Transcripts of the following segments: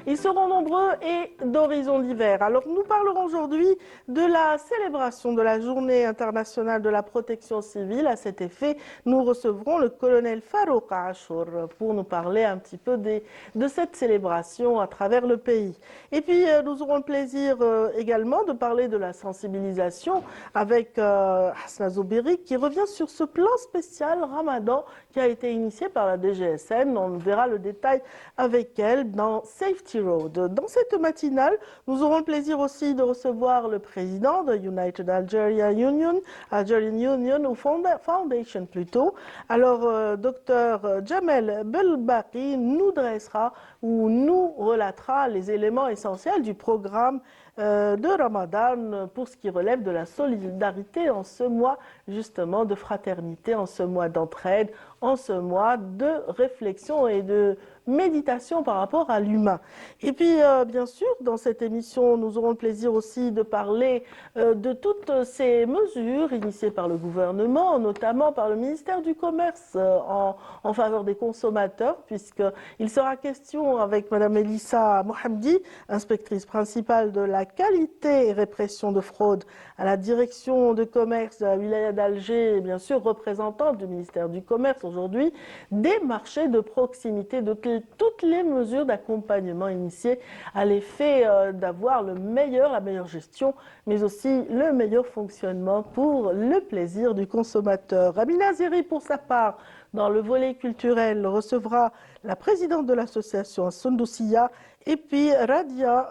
Ils seront nombreux et d'horizons divers. Alors nous parlerons aujourd'hui de la célébration de la Journée internationale de la protection civile. À cet effet, nous recevrons le colonel Farouk Achour pour nous parler un petit peu de cette célébration à travers le pays. Et puis nous aurons le plaisir également de parler de la sensibilisation avec Hasna Zoubiri qui revient sur ce plan spécial Ramadan qui a été initié par la DGSN. On verra le détail avec elle dans Safety Road. Dans cette matinale, nous aurons le plaisir aussi de recevoir le président de United Algerian Union ou Foundation plutôt. Alors, docteur Jamel Belbaki nous dressera ou nous relatera les éléments essentiels du programme de Ramadan pour ce qui relève de la solidarité en ce mois justement de fraternité, en ce mois d'entraide, en ce mois de réflexion et de méditation par rapport à l'humain. Et puis, bien sûr, dans cette émission, nous aurons le plaisir aussi de parler de toutes ces mesures initiées par le gouvernement, notamment par le ministère du Commerce en faveur des consommateurs, puisqu'il sera question avec Mme Elissa Mohamdi, inspectrice principale de la qualité et répression de fraude à la direction de commerce de la wilaya d'Alger, et bien sûr représentante du ministère du Commerce aujourd'hui, des marchés de proximité, de toutes les mesures d'accompagnement initiées à l'effet d'avoir la meilleure gestion, mais aussi le meilleur fonctionnement pour le plaisir du consommateur. Amina Zeri, pour sa part, dans le volet culturel, recevra la présidente de l'association Sundusiya et puis Radia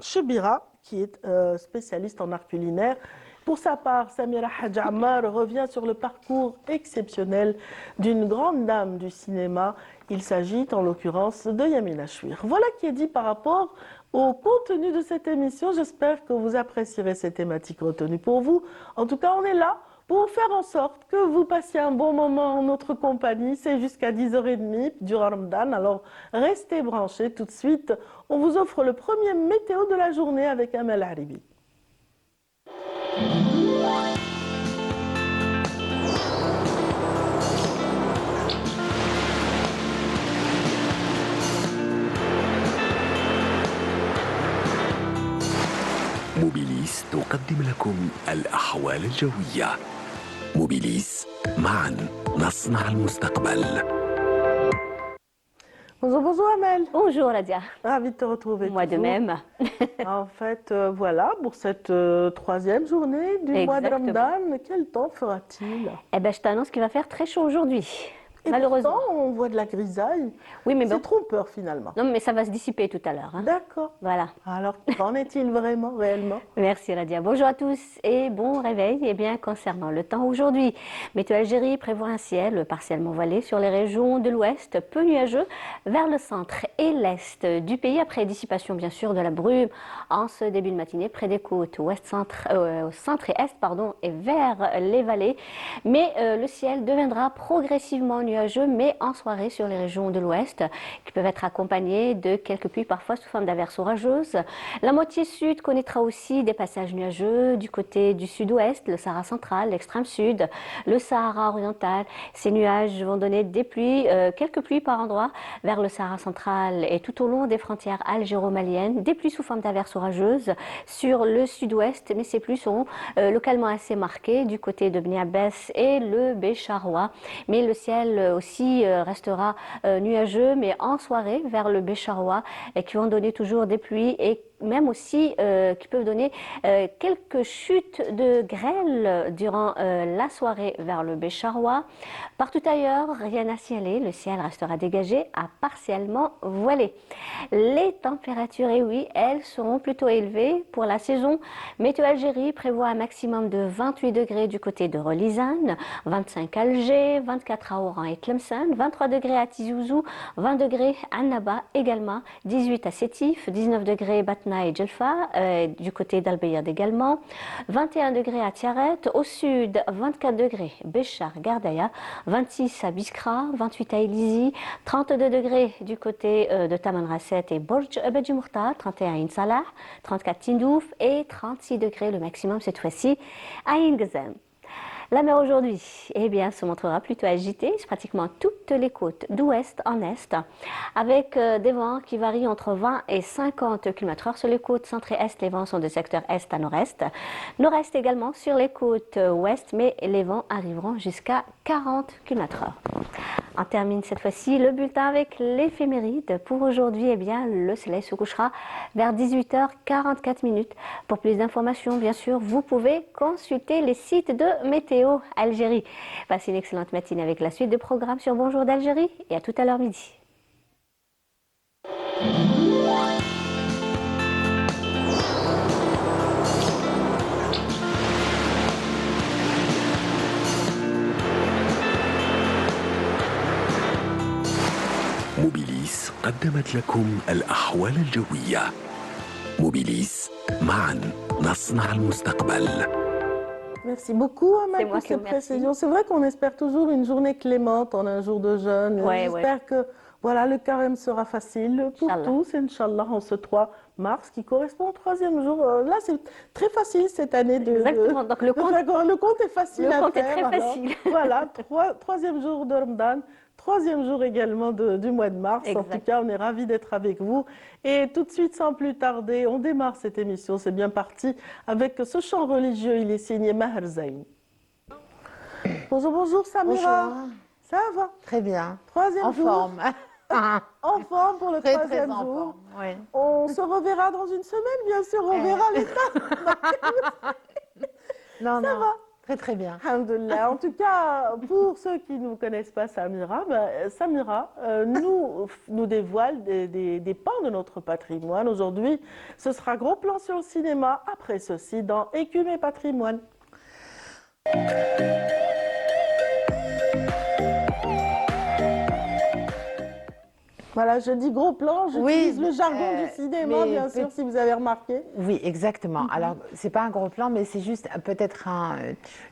Chebira, qui est spécialiste en art culinaire. Pour sa part, Samira Hadj Ammar revient sur le parcours exceptionnel d'une grande dame du cinéma. Il s'agit en l'occurrence de Yamina Chouir. Voilà qui est dit par rapport au contenu de cette émission. J'espère que vous apprécierez ces thématiques retenues pour vous. En tout cas, on est là pour faire en sorte que vous passiez un bon moment en notre compagnie. C'est jusqu'à 10h30 du Ramadan. Alors, restez branchés tout de suite. On vous offre le premier météo de la journée avec Amel Haribi. موبيليس تقدم لكم الأحوال الجوية. موبيليس، معا نصنع المستقبل. Bonjour Amel. Bonjour Radia. Ravi de te retrouver. Moi de même. En fait, voilà, pour cette troisième journée du mois de Ramadan, quel temps fera-t-il? Eh bien, je t'annonce qu'il va faire très chaud aujourd'hui. Et malheureusement. Pourtant, on voit de la grisaille. Oui, mais bon. C'est trompeur finalement. Non, mais ça va se dissiper tout à l'heure. Hein. D'accord. Voilà. Alors, qu'en est-il vraiment, réellement? Merci Radia. Bonjour à tous et bon réveil. Eh bien, concernant le temps aujourd'hui, Météo Algérie prévoit un ciel partiellement voilé sur les régions de l'ouest, peu nuageux vers le centre et l'est du pays, après dissipation bien sûr de la brume en ce début de matinée près des côtes ouest-centre, centre et est, et vers les vallées. Mais le ciel deviendra progressivement nuageux, mais en soirée sur les régions de l'ouest, qui peuvent être accompagnées de quelques pluies, parfois sous forme d'averses orageuses. La moitié sud connaîtra aussi des passages nuageux du côté du sud-ouest, le Sahara central, l'extrême sud, le Sahara oriental. Ces nuages vont donner des pluies, quelques pluies par endroit vers le Sahara central et tout au long des frontières algéro-maliennes, des pluies sous forme d'averses orageuses sur le sud-ouest, mais ces pluies seront localement assez marquées du côté de Bni Abbès et le Bécharoua. Mais le ciel aussi restera nuageux, mais en soirée vers le Bécharoua, qui vont donner toujours des pluies et même aussi qui peuvent donner quelques chutes de grêle durant la soirée vers le Bécharoua. Partout ailleurs, rien à signaler, le ciel restera dégagé à partiellement voilé. Les températures, et oui, elles seront plutôt élevées pour la saison. Météo Algérie prévoit un maximum de 28 degrés du côté de Relizane, 25 à Alger, 24 à Oran et Tlemcen, 23 degrés à Tizi Ouzou, 20 degrés à Naba également, 18 à Sétif, 19 degrés Batna et Djelfa, du côté d'Al-Bayad également, 21 degrés à Tiaret, au sud 24 degrés Béchar, Gardaïa, 26 à Biskra, 28 à Elizi, 32 degrés du côté de Tamanrasset et Borj Bedji Mourta, 31 à Insalah, 34 Tindouf et 36 degrés le maximum cette fois-ci à Ingezem. La mer aujourd'hui, eh bien, se montrera plutôt agitée sur pratiquement toutes les côtes d'ouest en est, avec des vents qui varient entre 20 et 50 km/h sur les côtes centre et est. Les vents sont de secteur est à nord-est. Nord-est également sur les côtes ouest, mais les vents arriveront jusqu'à 40 km/h. On termine cette fois-ci le bulletin avec l'éphéméride. Pour aujourd'hui, eh bien, le soleil se couchera vers 18h44. Pour plus d'informations, bien sûr, vous pouvez consulter les sites de Météo Algérie. Passez une excellente matinée avec la suite de programmes sur Bonjour d'Algérie et à tout à l'heure midi. موبيليس قدمت لكم الأحوال الجوية. موبيليس معا نصنع المستقبل. Merci beaucoup, Ahmed, C'est moi pour qui ces vous remercie. précisions. C'est vrai qu'on espère toujours une journée clémente en un jour de jeûne. Ouais, J'espère que voilà, le carême sera facile pour Inch'Allah. tous, Inch'Allah, en ce 3 mars qui correspond au 3e jour. Là, c'est très facile cette année Exactement. Donc le compte, le compte est facile le à compte est faire. très alors. facile. Voilà, 3e jour de Ramadan, 3e jour également du mois de mars. En Exact. tout cas, on est ravis d'être avec vous. Et tout de suite, sans plus tarder, on démarre cette émission. C'est bien parti avec ce chant religieux. Il est signé Maher Zayn. Bonjour, bonjour Samira. Bonjour. Ça va? Très bien. 3e En jour. forme. En forme pour le Très, 3e très en jour. forme. Oui. On se reverra dans une semaine, bien sûr. On verra l'état. Non, Ça non. va. Très, très bien. Alhamdoulilah. En tout cas, pour ceux qui ne connaissent pas Samira, Samira nous dévoile des pans de notre patrimoine. Aujourd'hui, ce sera gros plan sur le cinéma. Après ceci, dans Écume et patrimoine. Voilà, je dis gros plan, j'utilise Oui, le jargon du cinéma, mais bien sûr, si vous avez remarqué. Oui, exactement. Alors, c'est pas un gros plan, mais c'est juste peut-être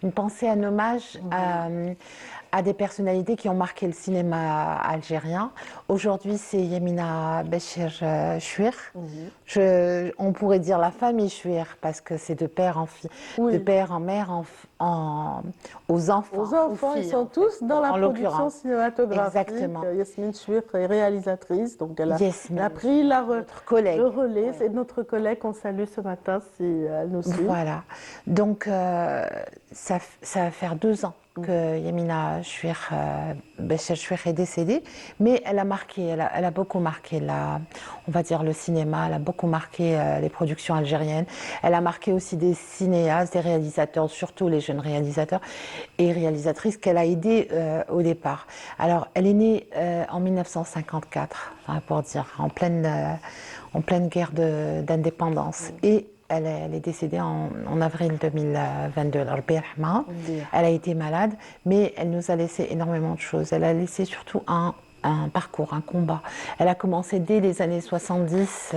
une pensée, un hommage à des personnalités qui ont marqué le cinéma algérien. Aujourd'hui, c'est Yamina Becher Chouir. On pourrait dire la famille Chouir, parce que c'est de père en fille, Oui. de père en mère aux enfants. Aux enfants, filles, ils sont en fait, tous dans la en production l'occurrence. cinématographique. Exactement. Yasmine Chouir est réalisatrice, donc elle a Yasmine, pris notre collègue. le relais. Ouais. C'est notre collègue qu'on salue ce matin si elle nous suit. Voilà. Donc, ça va faire 2 ans que Yamina Chouir, Becher Chouir est décédée, mais elle a marqué, elle a beaucoup marqué on va dire le cinéma, elle a beaucoup marqué les productions algériennes, elle a marqué aussi des cinéastes, des réalisateurs, surtout les jeunes réalisateurs et réalisatrices qu'elle a aidés au départ. Alors, elle est née en 1954, hein, pour dire, en pleine guerre d'indépendance. Et elle est décédée en avril 2022. Elle a été malade, mais elle nous a laissé énormément de choses. Elle a laissé surtout un parcours, un combat. Elle a commencé dès les années 70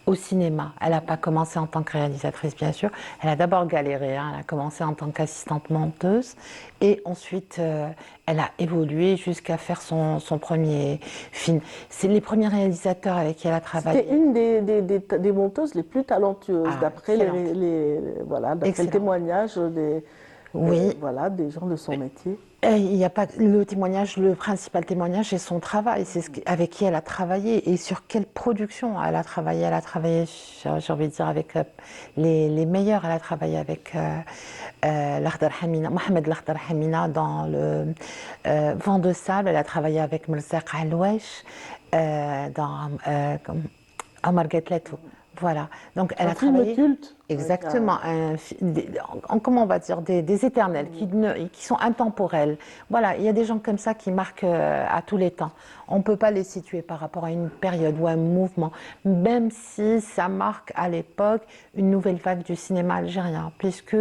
au cinéma. Elle n'a pas commencé en tant que réalisatrice, bien sûr. Elle a d'abord galéré. Hein. Elle a commencé en tant qu'assistante monteuse. Et ensuite, elle a évolué jusqu'à faire son premier film. C'est les premiers réalisateurs avec qui elle a travaillé. C'était une des monteuses les plus talentueuses, d'après le témoignage des gens de son métier. Il n'y a pas le principal témoignage, c'est son travail, c'est avec qui elle a travaillé et sur quelle production elle a travaillé. Elle a travaillé, j'ai envie de dire, avec les meilleurs. Elle a travaillé avec Mohamed Lakhdar Hamina dans le Vent de sable. Elle a travaillé avec Merzaq Alouesh dans Omar Gatletou. Voilà, donc elle a travaillé culte. exactement, comment on va dire, des éternels qui sont intemporels. Voilà, il y a des gens comme ça qui marquent à tous les temps. On ne peut pas les situer par rapport à une période ou un mouvement, même si ça marque à l'époque une nouvelle vague du cinéma algérien, puisque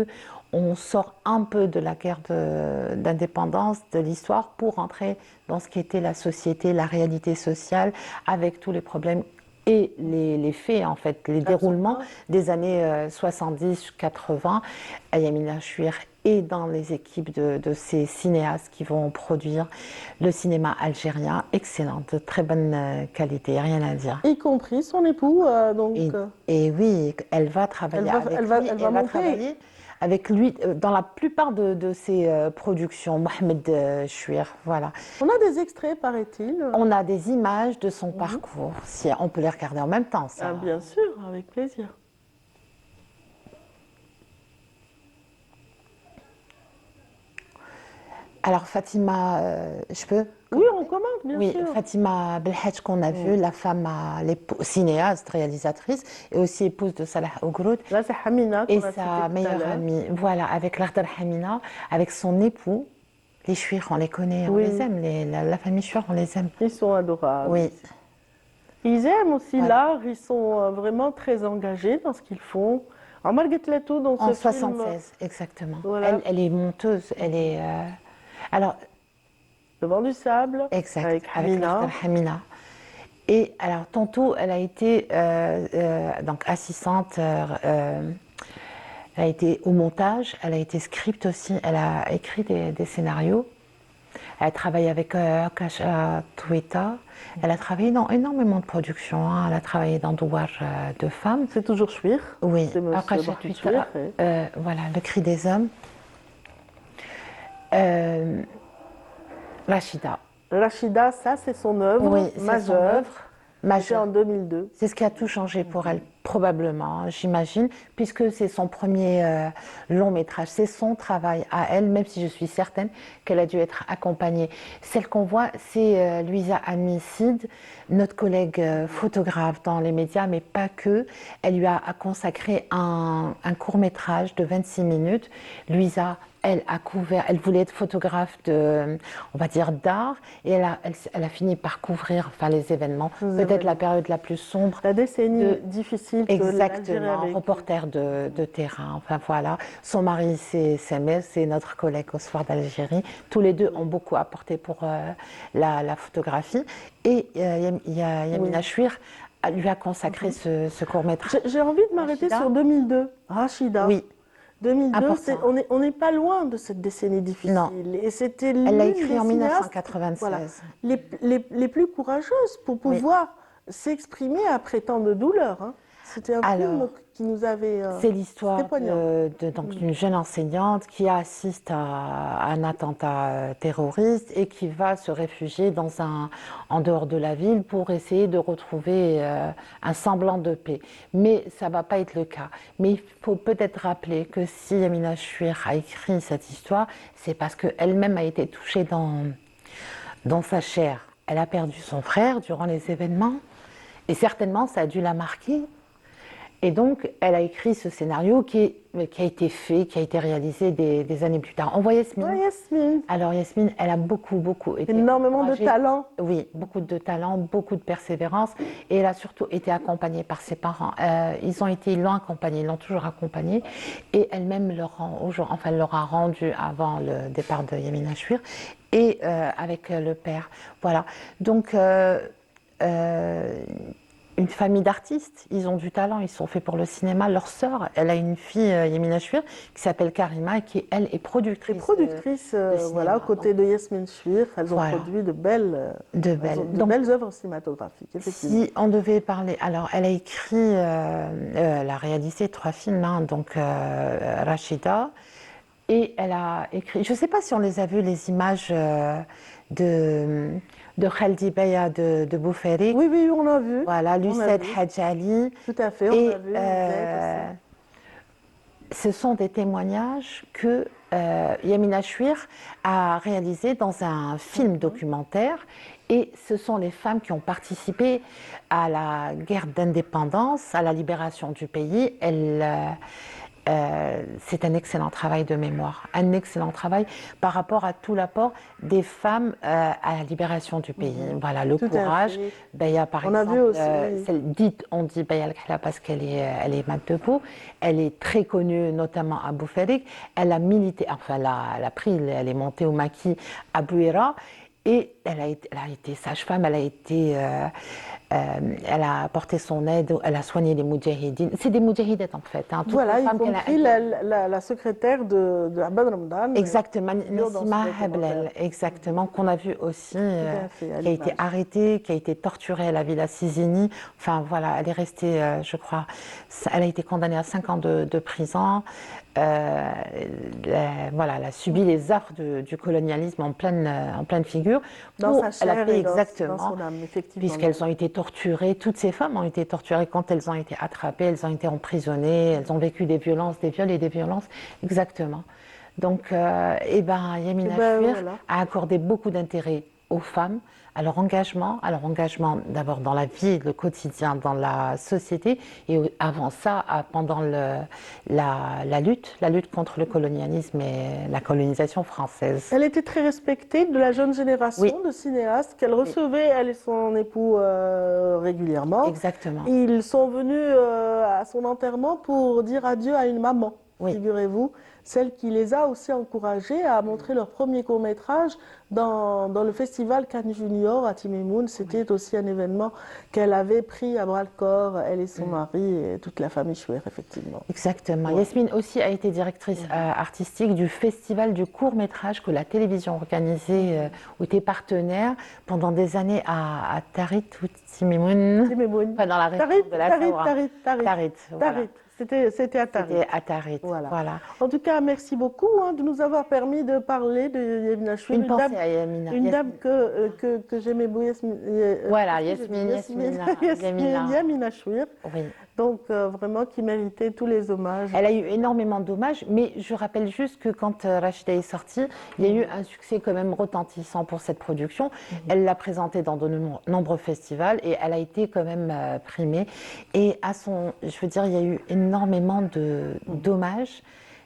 on sort un peu de la guerre d'indépendance, de l'histoire, pour entrer dans ce qui était la société, la réalité sociale, avec tous les problèmes et les faits, en fait, les déroulements des années 70-80. Yamina Chouir est dans les équipes de ces cinéastes qui vont produire le cinéma algérien, excellent, de très bonne qualité, rien à dire. Y compris son époux, Et oui, elle va travailler avec lui, elle va travailler avec lui dans la plupart de ses productions, Mohamed Chouir, voilà. On a des extraits, paraît-il. On a des images de son parcours, si on peut les regarder en même temps, ça. Ah, bien sûr, avec plaisir. Alors Fatima, je peux? Oui, on commente, bien Oui, sûr. Fatima Belhadj qu'on a vu, la femme cinéaste, réalisatrice, et aussi épouse de Salah Ougroud. Là, c'est Hamina Et qu'on a cité sa tout à meilleure l'heure. amie, voilà, avec l'Ardar Hamina, avec son époux. Les Chouirs, on les connaît, on Oui. les aime, la famille Chouir, on les aime. Ils sont adorables. Oui, Ils aiment aussi Voilà. l'art, ils sont vraiment très engagés dans ce qu'ils font. Alors, Marguerite Latou, dans en ce film, 76, exactement. Voilà. Elle est monteuse, elle est... alors, Le vent du sable, exact, avec avec Hamina. l'Ardar Hamina. Et alors, tantôt, elle a été donc assistante, elle a été au montage, elle a été script aussi, elle a écrit des scénarios. Elle a travaillé avec Kasha Toueta. Elle a travaillé dans énormément de productions. Hein. Elle a travaillé dans Douar de femmes. C'est toujours Chouir. Oui, C'est monsieur Kasha Mohamed Toueta, Chouir, voilà, Le cri des hommes. Rachida. Rachida, ça, c'est son œuvre Oui, c'est son majeure. œuvre C'était majeure. en 2002. C'est ce qui a tout changé pour elle, probablement, j'imagine, puisque c'est son premier long métrage, c'est son travail à elle, même si je suis certaine qu'elle a dû être accompagnée. Celle qu'on voit, c'est Louisa Amisid, notre collègue photographe dans les médias, mais pas que. Elle lui a consacré un court métrage de 26 minutes. Louisa, elle voulait être photographe on va dire, d'art, et elle a fini par couvrir, enfin, les événements, peut-être la période la plus sombre. La décennie difficile que l'Algérie a Exactement, vécue. reporter de terrain, enfin voilà. Son mari, c'est Semel, c'est notre collègue au Soir d'Algérie. Tous les deux ont beaucoup apporté pour la photographie. Et il y a Yamina Chouir lui a consacré ce court-métrage. J'ai envie de m'arrêter Rachida. sur 2002. Rachida. Oui, 2002, important. on n'est pas loin de cette décennie difficile. Non. Et c'était elle l'a l'une écrit des en cinéastes, 1996. voilà, les plus courageuses pour Oui. pouvoir s'exprimer après tant de douleurs. Hein. C'était un film Alors, qui nous avait... C'est l'histoire c'était poignant. donc d'une jeune enseignante qui assiste à un attentat terroriste et qui va se réfugier en dehors de la ville pour essayer de retrouver un semblant de paix. Mais ça ne va pas être le cas. Mais il faut peut-être rappeler que si Yamina Chouir a écrit cette histoire, c'est parce qu'elle-même a été touchée dans sa chair. Elle a perdu son frère durant les événements et certainement ça a dû la marquer. Et donc, elle a écrit ce scénario qui a été fait, qui a été réalisé des années plus tard. On voit Yasmine. Ouais, Yasmine. Alors Yasmine, elle a beaucoup été Énormément de encouragée. talent. Oui, beaucoup de talent, beaucoup de persévérance. Et elle a surtout été accompagnée par ses parents. Ils l'ont accompagnée, ils l'ont toujours accompagnée. Et elle-même leur a rendu avant le départ de Yamina Chouir et avec le père. Voilà. Donc, une famille d'artistes, ils ont du talent, ils sont faits pour le cinéma. Leur sœur, elle a une fille, Yamina Chouir, qui s'appelle Karima, et qui, elle, est productrice. Les productrices, voilà, aux côtés de Yasmine Chouir, elles ont produit de belles œuvres cinématographiques, effectivement. Si on devait parler, alors elle a écrit, elle a réalisé 3 films, hein, donc Rachida, et elle a écrit, je ne sais pas si on les a vus, les images de Khaldi Beya de Bouferi. Oui, on a vu. Voilà, Lucette Hadjali. Tout à fait, on a vu. Ce sont des témoignages que Yamina Chouir a réalisés dans un film documentaire. Et ce sont les femmes qui ont participé à la guerre d'indépendance, à la libération du pays. C'est un excellent travail de mémoire, un excellent travail par rapport à tout l'apport des femmes à la libération du pays. Voilà, le courage. Beya, par exemple, a vu aussi, on dit Beya Al-Khla parce qu'elle est Magdebou. Elle est très connue, notamment à Bouferic. Elle a milité, enfin, elle est montée au maquis à Bouira. Et elle a été sage-femme, elle a apporté son aide, elle a soigné les moudjahidines. C'est des moudjahidettes en fait. Hein, voilà, y compris la secrétaire de Abad Ramadan. Exactement, Nassima Hablel, exactement, qu'on a vu aussi, qui a été arrêtée, qui a été torturée à la Villa Sizini. Enfin voilà, elle est restée, je crois, elle a été condamnée à 5 ans de prison. voilà, elle a subi les affres du colonialisme en pleine figure. Dans sa Elle a chair fait et dans exactement, son âme, effectivement. puisqu'elles ont été torturées, toutes ces femmes ont été torturées quand elles ont été attrapées, elles ont été emprisonnées, elles ont vécu des violences, des viols et des violences, exactement. Donc, Yamina Chouir Voilà. a accordé beaucoup d'intérêt aux femmes, à leur engagement d'abord dans la vie, le quotidien, dans la société, et avant ça, pendant la lutte contre le colonialisme et la colonisation française. Elle était très respectée de la jeune génération Oui. de cinéastes qu'elle recevait, elle et son époux, régulièrement. Exactement. Ils sont venus à son enterrement pour dire adieu à une maman, Oui. figurez-vous, celle qui les a aussi encouragés à montrer leur premier court-métrage dans le festival Cannes Junior à Timimoun. C'était aussi un événement qu'elle avait pris à bras-le-corps, elle et son mari et toute la famille Chouer, effectivement. Exactement. Ouais. Yasmine aussi a été directrice artistique du festival du court-métrage que la télévision organisait, où était partenaire pendant des années à Tarit ou Timimoun. Timimoun. Enfin, dans la région de la Sahara. Tarit. Voilà. C'était à Tarit. C'était à Tarit. Voilà. En tout cas, merci beaucoup de nous avoir permis de parler de Yamina Chouir. Une pensée à Yamina. Une dame que j'aimais beaucoup, Yamina Chouir. Oui. Donc, vraiment, qui méritait tous les hommages. Elle a eu énormément d'hommages, mais je rappelle juste que quand Rachida est sortie, il y a eu un succès quand même retentissant pour cette production. Elle l'a présentée dans de nombreux festivals et elle a été quand même primée. Et je veux dire, il y a eu énormément d'hommages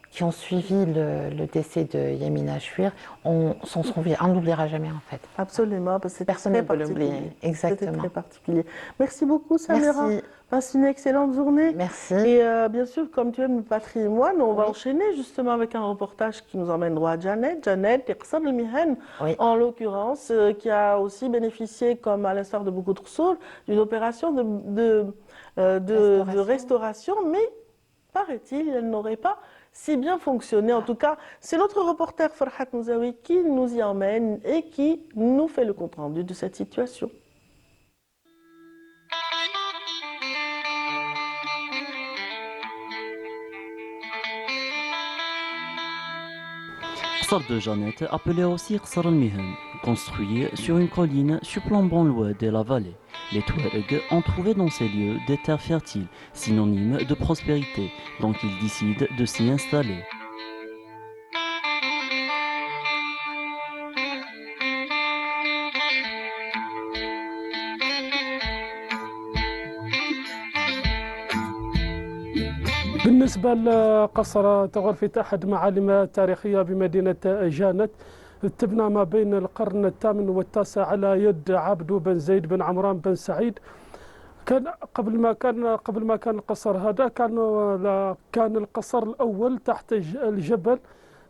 qui ont suivi le décès de Yamina Chouir. On ne l'oubliera jamais en fait. Absolument, parce que Personne ne peut l'oublier. Exactement. C'était très particulier. Merci beaucoup, Samira. Merci. Passe une excellente journée. Merci. Et bien sûr, comme tu aimes le patrimoine, on va enchaîner justement avec un reportage qui nous emmène droit à Janet. Janet Iqsad El-Mihen, en l'occurrence, qui a aussi bénéficié, comme à l'instar de beaucoup de Roussoul, d'une opération de restauration, mais paraît-il, elle n'aurait pas si bien fonctionné. En tout cas, c'est notre reporter Farhat Mouzaoui qui nous y emmène et qui nous fait le compte-rendu de cette situation. Qsar de Janet, appelé aussi Qsar el-Mihen, construit sur une colline surplombant l'oued et la vallée. Les Touaregs ont trouvé dans ces lieux des terres fertiles, synonymes de prospérité, donc ils décident de s'y installer. بالنسبة لقصر تغرفة أحد معالم التاريخية بمدينة جانت تبنى ما بين القرن الثامن والتاسع على يد عبدو بن زيد بن عمران بن سعيد. كان قبل ما كان القصر هذا كان القصر الأول تحت الجبل،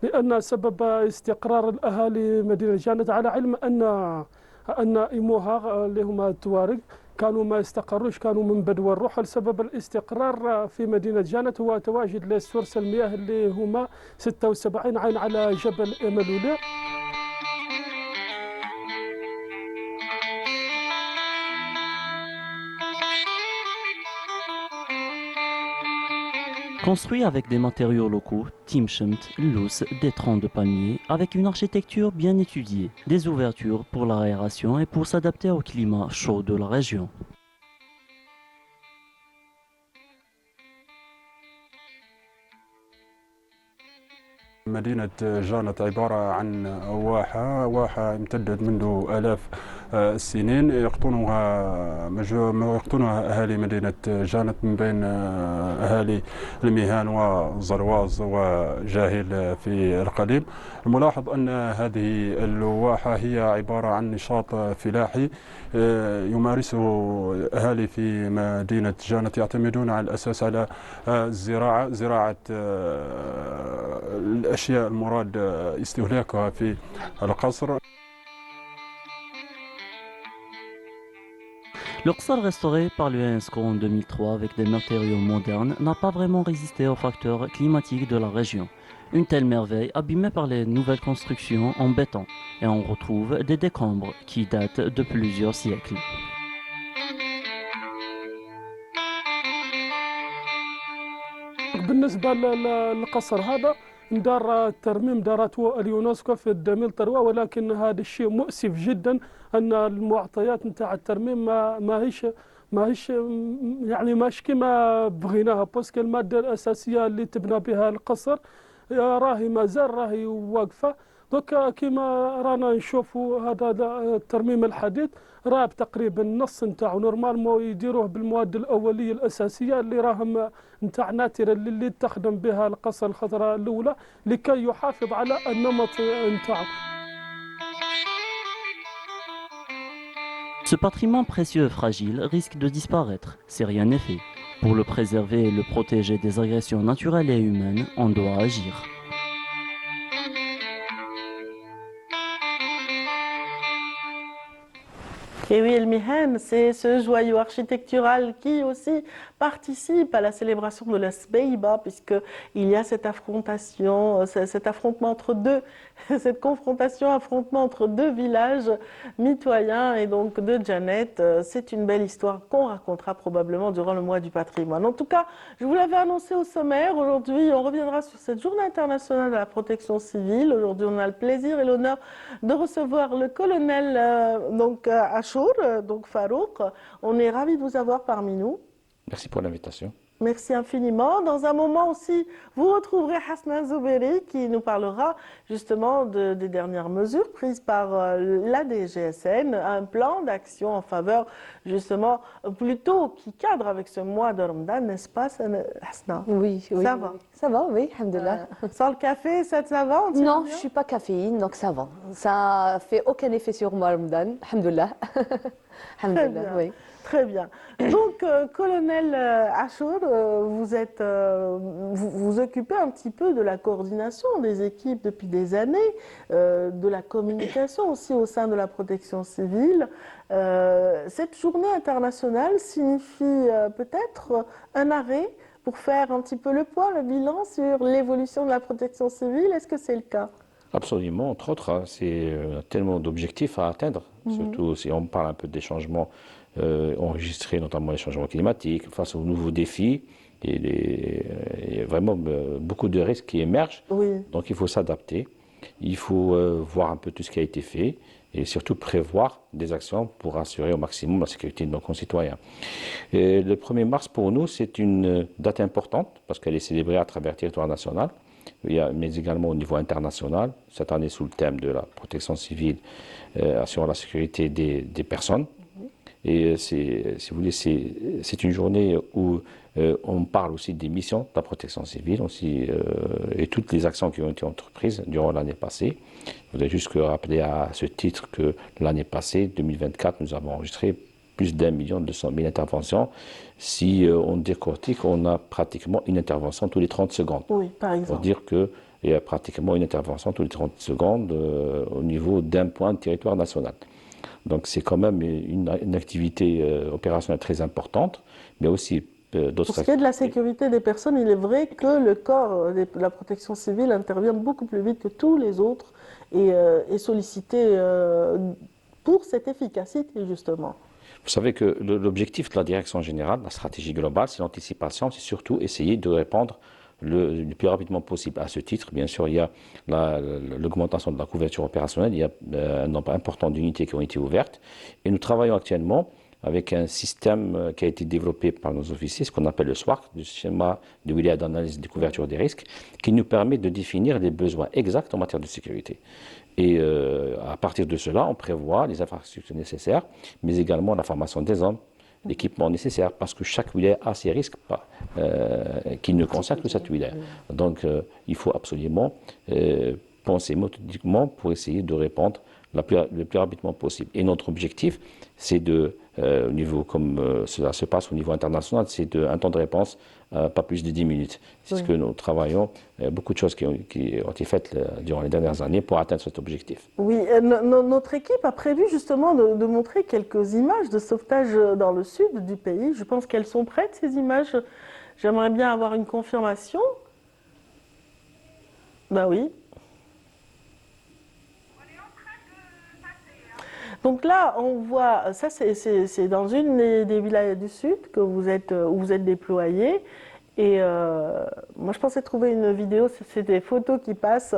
لأن سبب استقرار الأهالي مدينة جانت، على علم أن إموها اللي هما التوارق كانوا ما استقروش، كانوا من بدو الروح. لسبب الاستقرار في مدينة جانت هو تواجد لسورس المياه اللي هما 76 عين على جبل إملولي. Construit avec des matériaux locaux, Timshemt, l'ous, des troncs de palmier, avec une architecture bien étudiée, des ouvertures pour l'aération et pour s'adapter au climat chaud de la région. مدينة جانت عبارة عن واحة امتدت منذ آلاف السنين يقطنها أهالي مدينة جانت من بين أهالي الميهان وزرواز وجاهل في القديم. الملاحظ أن هذه الواحة هي عبارة عن نشاط فلاحي يمارسه أهالي في مدينة جانت، يعتمدون على الأساس على زراعة الأشياء المراد استهلاكها في القصر. Le Qsar restauré par l'UNESCO en 2003 avec des matériaux modernes n'a pas vraiment résisté aux facteurs climatiques de la région. Une telle merveille abîmée par les nouvelles constructions en béton, et on retrouve des décombres qui datent de plusieurs siècles. بالنسبة للقصر هذا دار الترميم دارته اليونسكو في 2003 ولكن هذا الشيء مؤسف جدا أن المعطيات نتاع الترميم ماهيش يعني ماش كما بغيناها باسكو المادة الأساسية اللي تبنى بها القصر راهي مازال راهي واقفة. دوكا كيما رانا نشوفوا هذا الترميم الحديث راه تقريبا النص نتاعو نورمالمون يديروه بالمواد الأولية الأساسية اللي راهم نتاع ناترة اللي تخدم بها القصر الخضراء الأولى لكي يحافظ على النمط نتاعو. Ce patrimoine précieux et fragile risque de disparaître si rien n'est fait. Pour le préserver et le protéger des agressions naturelles et humaines, on doit agir. Et oui, El Mihen, c'est ce joyau architectural qui aussi participe à la célébration de la Sbeiba, puisqu'il y a cette affrontation, cet affrontement entre deux, cette affrontement entre deux villages mitoyens et donc de Janet. C'est une belle histoire qu'on racontera probablement durant le mois du patrimoine. En tout cas, je vous l'avais annoncé au sommaire, aujourd'hui on reviendra sur cette journée internationale de la protection civile. Aujourd'hui on a le plaisir et l'honneur de recevoir le colonel Achour, donc Farouk. On est ravis de vous avoir parmi nous. Merci pour l'invitation. Merci infiniment. Dans un moment aussi, vous retrouverez Hasnan Zouberi qui nous parlera justement des dernières mesures prises par la DGSN, un plan d'action en faveur justement plutôt qui cadre avec ce mois de Ramadan, n'est-ce pas Hasnan? Oui, ça va. Ça va, oui, alhamdoulilah. Sans le café, ça va? Non, je ne suis pas caféine, donc ça va. Ça ne fait aucun effet sur moi, Ramadan, alhamdoulilah. Alhamdoulilah, oui. Très bien. Donc, colonel Achour, vous occupez un petit peu de la coordination des équipes depuis des années, de la communication aussi au sein de la protection civile. Cette journée internationale signifie peut-être un arrêt pour faire un petit peu le point, le bilan sur l'évolution de la protection civile. Est-ce que c'est le cas? Absolument, entre autres, hein, c'est tellement d'objectifs à atteindre, surtout si on parle un peu des changements enregistrés, notamment les changements climatiques, face aux nouveaux défis. Il y a vraiment beaucoup de risques qui émergent, donc il faut s'adapter, il faut voir un peu tout ce qui a été fait et surtout prévoir des actions pour assurer au maximum la sécurité de nos concitoyens. Et le 1er mars pour nous c'est une date importante parce qu'elle est célébrée à travers le territoire national, mais également au niveau international, cette année sous le thème de la protection civile assurant la sécurité des personnes. Et si vous voulez, c'est une journée où on parle aussi des missions de la protection civile aussi, et toutes les actions qui ont été entreprises durant l'année passée. Je voudrais juste rappeler à ce titre que l'année passée, 2024, nous avons enregistré plus d'1 200 000 interventions. Si on décortique, on a pratiquement une intervention tous les 30 secondes. Oui, par exemple. Pour dire qu'il y a pratiquement une intervention tous les 30 secondes au niveau d'un point de territoire national. Donc c'est quand même une activité opérationnelle très importante, mais aussi d'autres... Pour ce qui est de la sécurité des personnes, il est vrai que le corps de la protection civile intervient beaucoup plus vite que tous les autres et est sollicité pour cette efficacité justement. Vous savez que l'objectif de la direction générale, la stratégie globale, c'est l'anticipation, c'est surtout essayer de répondre le plus rapidement possible. À ce titre, bien sûr, il y a l'augmentation de la couverture opérationnelle, il y a un nombre important d'unités qui ont été ouvertes, et nous travaillons actuellement avec un système qui a été développé par nos officiers, ce qu'on appelle le SWARC, le schéma de wilaya d'analyse de couverture des risques, qui nous permet de définir les besoins exacts en matière de sécurité. Et à partir de cela, on prévoit les infrastructures nécessaires, mais également la formation des hommes, l'équipement nécessaire, parce que chaque wilaya a ses risques qui ne concernent que cette wilaya. Donc il faut absolument penser méthodiquement pour essayer de répondre le plus rapidement possible. Et notre objectif, c'est au niveau, comme cela se passe au niveau international, c'est un temps de réponse pas plus de 10 minutes. C'est ce que nous travaillons, beaucoup de choses qui ont été faites durant les dernières années pour atteindre cet objectif. Oui, notre équipe a prévu justement de montrer quelques images de sauvetage dans le sud du pays. Je pense qu'elles sont prêtes, ces images. J'aimerais bien avoir une confirmation. Ben oui. Donc là, on voit, ça c'est dans une des villages du sud où vous êtes déployés. Et moi, je pensais trouver une vidéo, c'est des photos qui passent,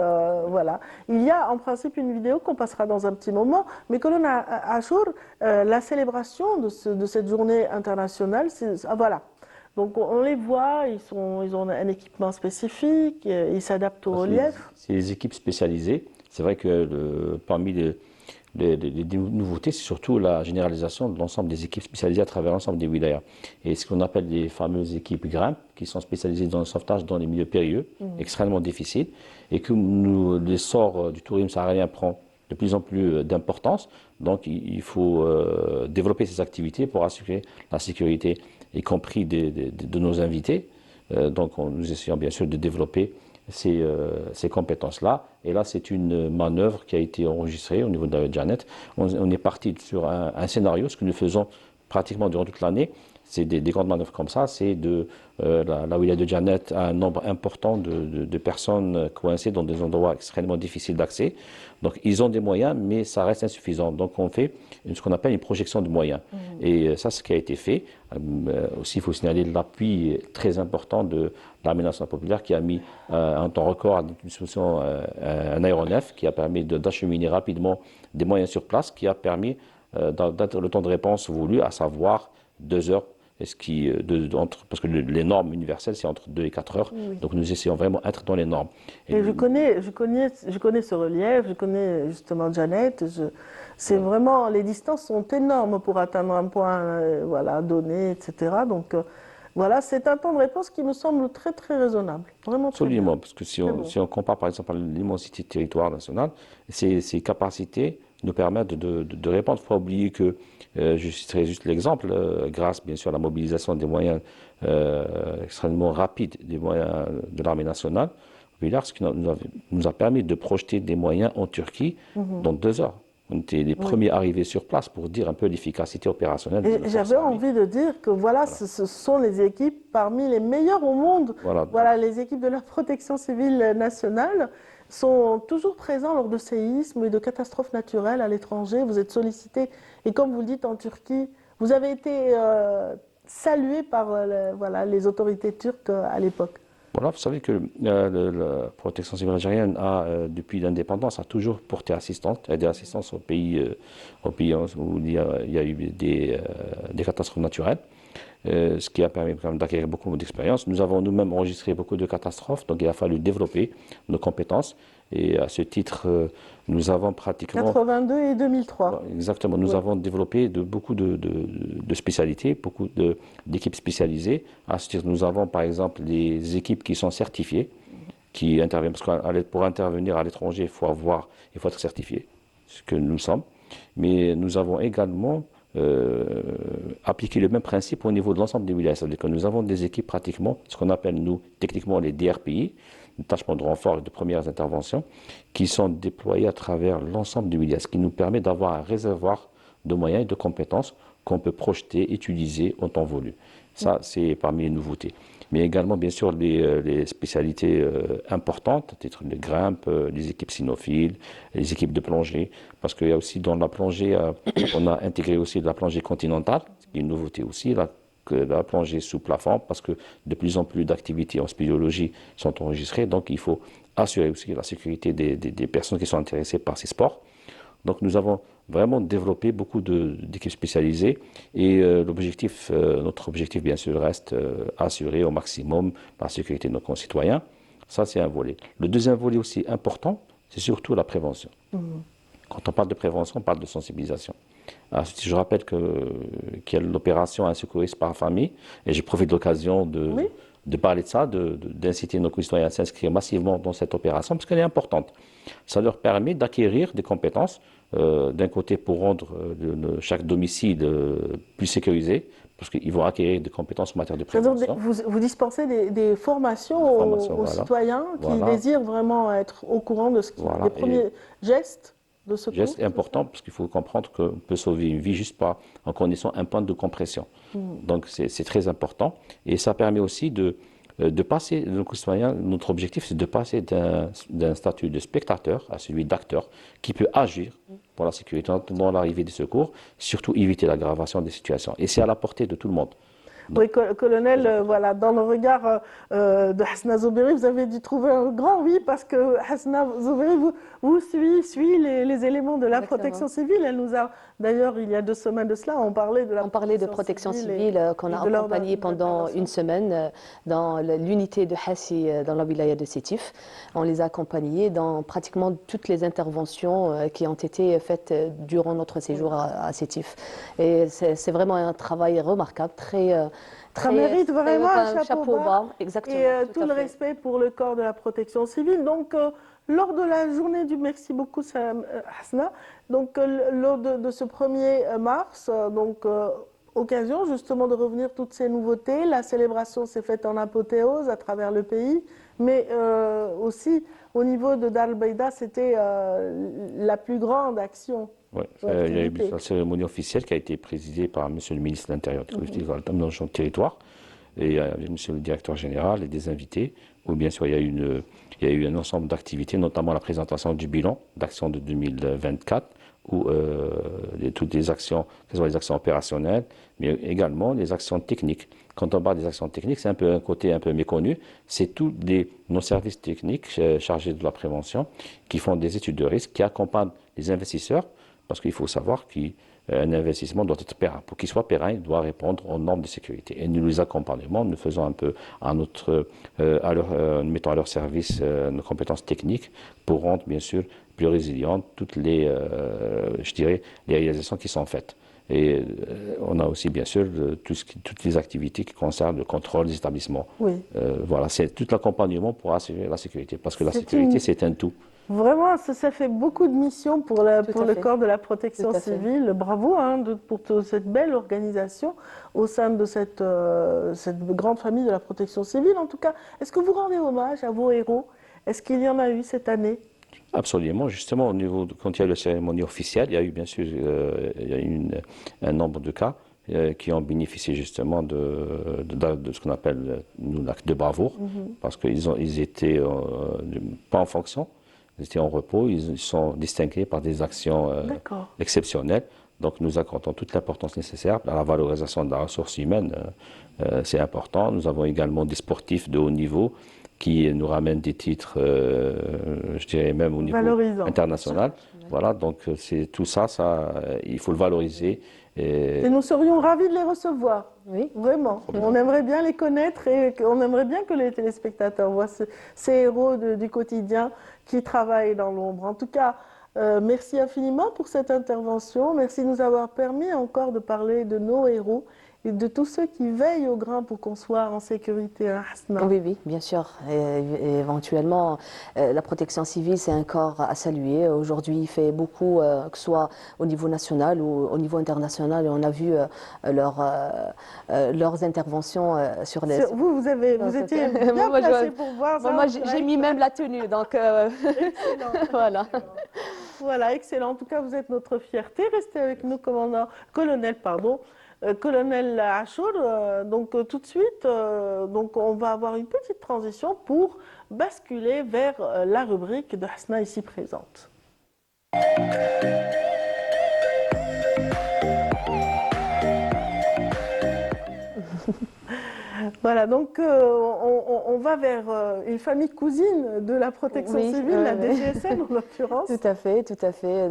voilà. Il y a en principe une vidéo qu'on passera dans un petit moment, mais colonne Achour, la célébration de cette journée internationale, voilà. Donc on les voit, ils ont un équipement spécifique, ils s'adaptent au relief. C'est les équipes spécialisées. C'est vrai que parmi les nouveautés, c'est surtout la généralisation de l'ensemble des équipes spécialisées à travers l'ensemble des wilayas. Et ce qu'on appelle les fameuses équipes GRIMP, qui sont spécialisées dans le sauvetage dans les milieux périlleux, extrêmement difficiles, et que l'essor du tourisme saharien prend de plus en plus d'importance. Donc il faut développer ces activités pour assurer la sécurité, y compris de nos invités. Donc nous essayons bien sûr de développer ces compétences-là. Et là, c'est une manœuvre qui a été enregistrée au niveau de la Janet. On est parti sur un scénario, ce que nous faisons pratiquement durant toute l'année. C'est des grandes manœuvres comme ça. C'est la wilaya de Janet a un nombre important de personnes coincées dans des endroits extrêmement difficiles d'accès. Donc, ils ont des moyens, mais ça reste insuffisant. Donc, on fait ce qu'on appelle une projection de moyens. Et ça, c'est ce qui a été fait. Aussi, il faut signaler l'appui très important de l'armée nationale populaire qui a mis un temps record à disposition un aéronef qui a permis d'acheminer rapidement des moyens sur place, qui a permis d'atteindre le temps de réponse voulu, à savoir 2 heures. Parce que les normes universelles, c'est entre 2 et 4 heures. Oui. Donc nous essayons vraiment d'être dans les normes. Et je connais ce relief, je connais justement Janet. C'est vraiment, les distances sont énormes pour atteindre un point donné, etc. Donc voilà, c'est un temps de réponse qui me semble très très raisonnable. Vraiment absolument, parce que si on compare par exemple à l'immensité du territoire national, ces capacités nous permettent de répondre. Il ne faut pas oublier que, je citerai juste l'exemple, grâce bien sûr à la mobilisation des moyens extrêmement rapides, des moyens de l'armée nationale, ce qui nous a permis de projeter des moyens en Turquie dans 2 heures. On était les premiers arrivés sur place pour dire un peu l'efficacité opérationnelle. Et j'avais envie de dire que voilà, ce sont les équipes parmi les meilleures au monde. Voilà, les équipes de la protection civile nationale sont toujours présents lors de séismes et de catastrophes naturelles à l'étranger. Vous êtes sollicités et comme vous le dites en Turquie, vous avez été salué par les autorités turques à l'époque. Voilà, vous savez que la protection civile algérienne depuis l'indépendance, a toujours porté assistance, aidé assistance aux pays où il y a eu des catastrophes naturelles, ce qui a permis d'acquérir beaucoup d'expérience. Nous avons nous-mêmes enregistré beaucoup de catastrophes, donc il a fallu développer nos compétences. Et à ce titre, nous avons pratiquement... 82 et 2003. Exactement, nous avons développé beaucoup de spécialités, beaucoup d'équipes spécialisées. À ce titre, nous avons par exemple des équipes qui sont certifiées, qui interviennent, parce que pour intervenir à l'étranger, il faut être certifié, ce que nous sommes. Mais nous avons également appliqué le même principe au niveau de l'ensemble des wilayas. C'est-à-dire que nous avons des équipes pratiquement, ce qu'on appelle nous techniquement les DRPI, détachements de renfort et de premières interventions, qui sont déployés à travers l'ensemble du wilayas, ce qui nous permet d'avoir un réservoir de moyens et de compétences qu'on peut projeter, utiliser en temps voulu. Ça, c'est parmi les nouveautés. Mais également, bien sûr, les spécialités importantes, à titre de grimpe, les équipes cynophiles, les équipes de plongée, parce qu'il y a aussi dans la plongée, on a intégré aussi de la plongée continentale, ce qui est une nouveauté aussi, la plongée sous plafond, parce que de plus en plus d'activités en spéléologie sont enregistrées, donc il faut assurer aussi la sécurité des personnes qui sont intéressées par ces sports. Donc nous avons vraiment développé beaucoup d'équipes spécialisées et notre objectif bien sûr reste assurer au maximum la sécurité de nos concitoyens. Ça c'est un volet. Le deuxième volet aussi important, c'est surtout la prévention. Quand on parle de prévention, on parle de sensibilisation. Je rappelle qu'il y a l'opération Un secouriste par famille, et j'ai profité de l'occasion de parler de ça, d'inciter nos concitoyens à s'inscrire massivement dans cette opération, parce qu'elle est importante. Ça leur permet d'acquérir des compétences, d'un côté pour rendre chaque domicile plus sécurisé, parce qu'ils vont acquérir des compétences en matière de prévention. Vous dispensez des formations aux citoyens qui désirent vraiment être au courant de des premiers gestes de secours. Geste important, parce qu'il faut comprendre qu'on peut sauver une vie juste en connaissant un point de compression. Donc c'est très important. Et ça permet aussi de passer, nos concitoyens, notre objectif c'est de passer d'un statut de spectateur à celui d'acteur qui peut agir pour la sécurité dans l'arrivée des secours, surtout éviter l'aggravation des situations. Et c'est à la portée de tout le monde. Oui, colonel, voilà, dans le regard de Hasna Zouberi, vous avez dû trouver un grand oui, parce que Hasna Zouberi vous suit les éléments de la Exactement. protection civile. Elle nous a, d'ailleurs, il y a 2 semaines de cela, on parlait de la On parlait de protection civile qu'on a et de leur accompagné pendant intervention. une semaine dans l'unité de Hassi dans la wilaya de Sétif. On les a accompagnés dans pratiquement toutes les interventions qui ont été faites durant notre séjour à Sétif. Et c'est vraiment un travail remarquable, Ça mérite vraiment un chapeau bas. Exactement. Et tout tout à le fait. respect pour le corps de la protection civile. Donc, lors de la journée du merci beaucoup, Hasna, donc lors de ce 1er mars, occasion justement de revenir toutes ces nouveautés. La célébration s'est faite en apothéose à travers le pays, mais aussi au niveau de Dar el-Beïda, c'était la plus grande action. Ouais, il y a eu la cérémonie officielle qui a été présidée par Monsieur le ministre de l'Intérieur, de territoire, et Monsieur le directeur général et des invités, où bien sûr il y a eu un ensemble d'activités, notamment la présentation du bilan d'action de 2024, où toutes les actions, que ce soit les actions opérationnelles, mais également les actions techniques. Quand on parle des actions techniques, c'est un côté un peu méconnu, c'est tous nos services techniques chargés de la prévention qui font des études de risque, qui accompagnent les investisseurs, parce qu'il faut savoir qu'un investissement doit être pérenne. Pour qu'il soit pérenne, il doit répondre aux normes de sécurité. Et nous les accompagnons, nous faisons un peu nous mettons à leur service nos compétences techniques pour rendre bien sûr plus résilientes toutes les réalisations qui sont faites. Et on a aussi bien sûr toutes les activités qui concernent le contrôle des établissements. Oui. Voilà, c'est tout l'accompagnement pour assurer la sécurité, parce que la sécurité c'est un tout. Vraiment, ça fait beaucoup de missions pour le fait. corps de la protection Tout à fait. civile. Bravo pour toute cette belle organisation au sein de cette grande famille de la protection civile. En tout cas, est-ce que vous rendez hommage à vos héros? Est-ce qu'il y en a eu cette année? Absolument. Justement, quand il y a eu la cérémonie officielle, il y a eu bien sûr un nombre de cas qui ont bénéficié justement de ce qu'on appelle nous l'acte de bravoure, parce qu'ils étaient pas en fonction. Ils étaient en repos, ils sont distingués par des actions exceptionnelles. Donc nous accordons toute l'importance nécessaire à la valorisation de la ressource humaine. C'est important. Nous avons également des sportifs de haut niveau qui nous ramènent des titres, je dirais même au niveau international. Voilà, donc c'est tout ça, il faut le valoriser. Et nous serions ravis de les recevoir. Oui. Vraiment. On aimerait bien les connaître et on aimerait bien que les téléspectateurs voient ces héros du quotidien qui travaillent dans l'ombre. En tout cas, merci infiniment pour cette intervention. Merci de nous avoir permis encore de parler de nos héros et de tous ceux qui veillent au grain pour qu'on soit en sécurité. Hasna. Oui, bien sûr. Et éventuellement, la protection civile, c'est un corps à saluer. Aujourd'hui, il fait beaucoup, que ce soit au niveau national ou au niveau international. Et on a vu leurs interventions sur les... Vous étiez bien placé pour voir ça. Moi, j'ai mis même la tenue, donc Excellent. voilà. Voilà, excellent. En tout cas, vous êtes notre fierté. Restez avec nous, colonel Achour. Donc tout de suite, on va avoir une petite transition pour basculer vers la rubrique de Hasna ici présente. Voilà, donc on va vers une famille cousine de la protection civile, la DGSN en l'occurrence. Tout à fait.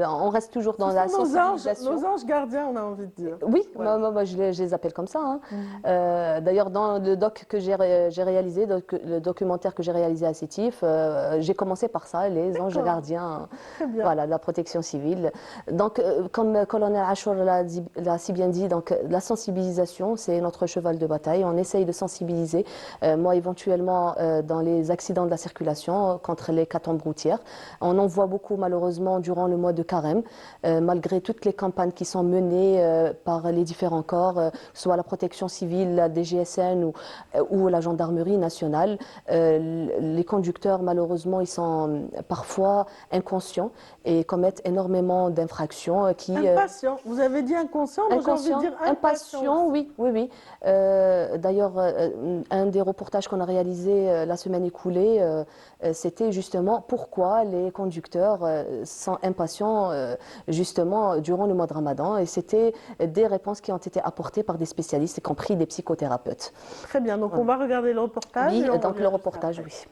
On reste toujours dans la sensibilisation. Nos anges gardiens, on a envie de dire. Oui, Voilà. moi, je les appelle comme ça. D'ailleurs, dans le doc que j'ai réalisé, le documentaire que j'ai réalisé à Sétif, j'ai commencé par ça, les anges gardiens, voilà, de la protection civile. Donc, comme le colonel Achour l'a si bien dit, donc la sensibilisation, c'est notre cheval de bataille. On essaye de sensibiliser, moi éventuellement dans les accidents de la circulation, contre les hécatombes routières. On en voit beaucoup malheureusement durant le mois de carême, malgré toutes les campagnes qui sont menées par les différents corps, soit la protection civile, la DGSN ou la gendarmerie nationale. Les conducteurs malheureusement ils sont parfois inconscients et commettent énormément d'infractions. Impatients, vous avez dit inconscient, moi j'ai envie de dire impatient, oui. D'ailleurs, un des reportages qu'on a réalisé la semaine écoulée, c'était justement pourquoi les conducteurs sont impatients justement durant le mois de Ramadan. Et c'était des réponses qui ont été apportées par des spécialistes, y compris des psychothérapeutes. Très bien, donc on va regarder le reportage. Oui, et on donc revient le juste reportage, après. oui.